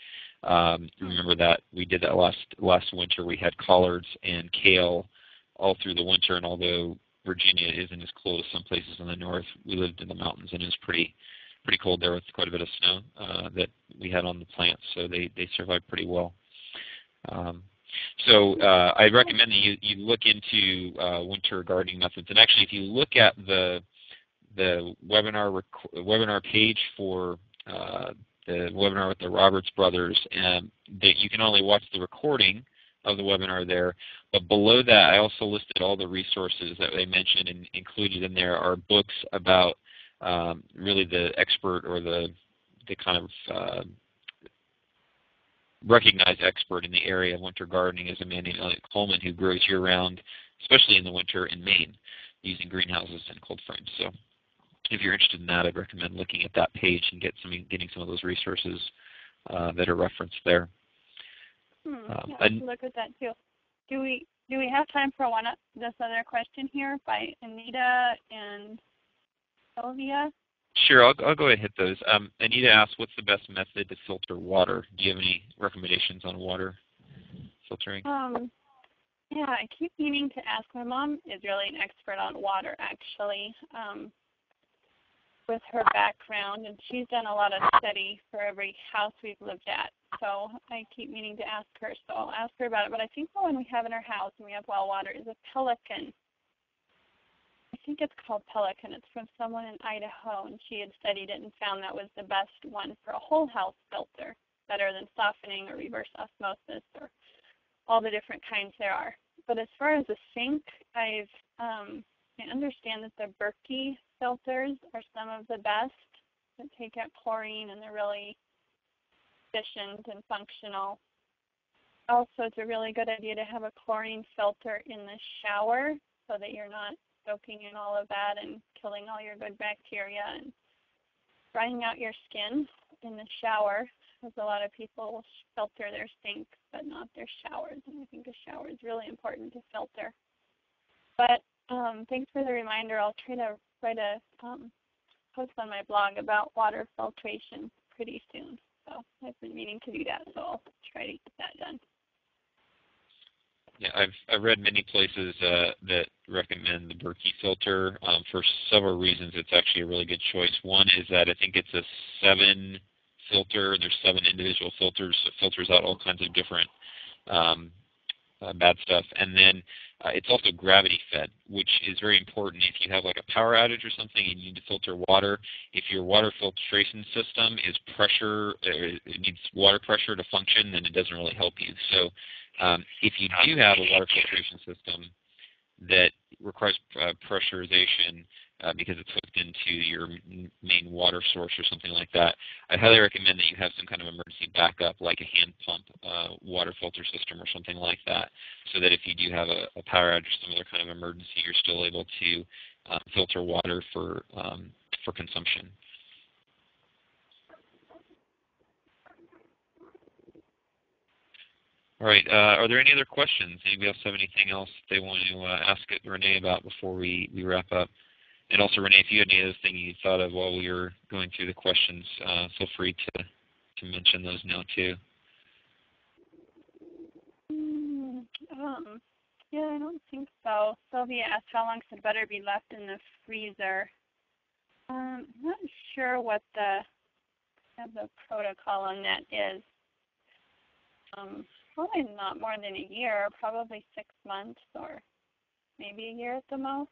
remember that we did that last winter. We had collards and kale all through the winter, and although Virginia isn't as cold as some places in the north, we lived in the mountains, and it was pretty cold there with quite a bit of snow that we had on the plants, so they survived pretty well. So I recommend that you look into winter gardening methods. And actually, if you look at the webinar page for the webinar with the Roberts brothers, that you can only watch the recording of the webinar there. But below that, I also listed all the resources that they mentioned, and included in there are books about really the expert, or the kind of recognized expert in the area of winter gardening is a man named Elliot Coleman, who grows year-round, especially in the winter in Maine, using greenhouses and cold frames. So if you're interested in that, I'd recommend looking at that page and getting some of those resources that are referenced there. Yeah, I can look at that too. Do we have time for this other question here by Anita and Sylvia? Sure, I'll go ahead and hit those. Anita asks, what's the best method to filter water? Do you have any recommendations on water filtering? Yeah, I keep meaning to ask. My mom is really an expert on water, actually, with her background, and she's done a lot of study for every house we've lived at. So I keep meaning to ask her, so I'll ask her about it. But I think the one we have in our house, and we have well water, is a Pelican. I think it's called Pelican. It's from someone in Idaho, and she had studied it and found that was the best one for a whole house filter, better than softening or reverse osmosis or all the different kinds there are. But as far as a sink, I understand that the Berkey filters are some of the best. that take out chlorine, and they're really efficient and functional. Also, it's a really good idea to have a chlorine filter in the shower so that you're not soaking in all of that and killing all your good bacteria and drying out your skin in the shower, because a lot of people will filter their sinks but not their showers, and I think a shower is really important to filter. But thanks for the reminder. I'll try to write a post on my blog about water filtration pretty soon. So I've been meaning to do that, so I'll try to get that done. Yeah, I've read many places that recommend the Berkey filter for several reasons. It's actually a really good choice. One is that I think it's a 7 filter. There's 7 individual filters, so it filters out all kinds of different bad stuff. And then it's also gravity fed, which is very important if you have like a power outage or something and you need to filter water. If your water filtration system is it needs water pressure to function, then it doesn't really help you. So if you do have a water filtration system that requires pressurization because it's hooked into your main water source or something like that, I highly recommend that you have some kind of emergency backup, like a hand pump water filter system or something like that, so that if you do have a power outage or some other kind of emergency, you're still able to filter water for consumption. All right. Are there any other questions? Anybody else have anything else they want to ask Renee about before we wrap up? And also, Renee, if you had any other thing you thought of while we were going through the questions, feel free to mention those now too. Yeah, I don't think so. Sylvia asked how long should butter be left in the freezer. I'm not sure what the protocol on that is. Probably not more than a year, probably 6 months or maybe a year at the most.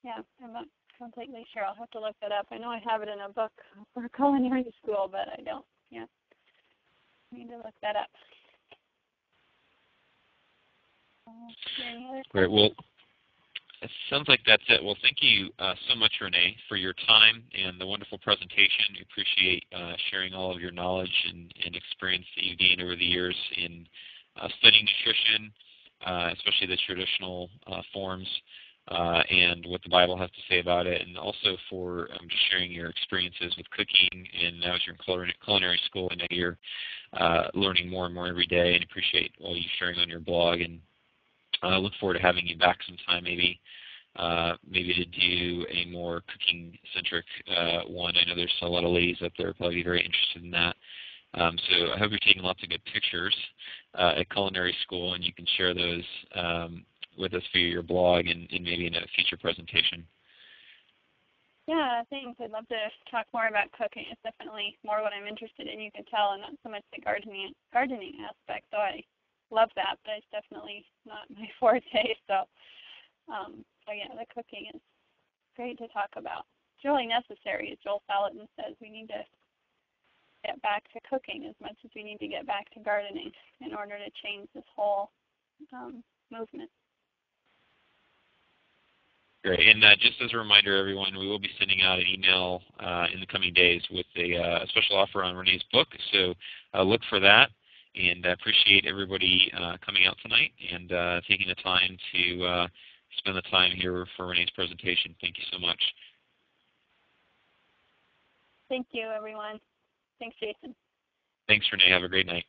Yeah, I'm not completely sure. I'll have to look that up. I know I have it in a book for culinary school, but I don't. Yeah, I need to look that up. Any other questions? Great. Well, it sounds like that's it. Well, thank you so much, Renee, for your time and the wonderful presentation. We appreciate sharing all of your knowledge and experience that you've gained over the years in studying nutrition, especially the traditional forms, and what the Bible has to say about it, and also for just sharing your experiences with cooking. And now as you're in culinary school, I know you're learning more and more every day, and appreciate all you sharing on your blog. And I look forward to having you back sometime, maybe to do a more cooking-centric one. I know there's a lot of ladies up there probably very interested in that. So I hope you're taking lots of good pictures at culinary school, and you can share those with us via your blog and maybe in a future presentation. Yeah, thanks. I'd love to talk more about cooking. It's definitely more what I'm interested in, you can tell, and not so much the gardening aspect, though I love that, but it's definitely not my forte. So yeah, the cooking is great to talk about. It's really necessary, as Joel Salatin says. We need to get back to cooking as much as we need to get back to gardening in order to change this whole movement. Great. And just as a reminder, everyone, we will be sending out an email in the coming days with a special offer on Renee's book. So look for that. And I appreciate everybody coming out tonight and taking the time to spend the time here for Renee's presentation. Thank you so much. Thank you, everyone. Thanks, Jason. Thanks, Renee. Have a great night.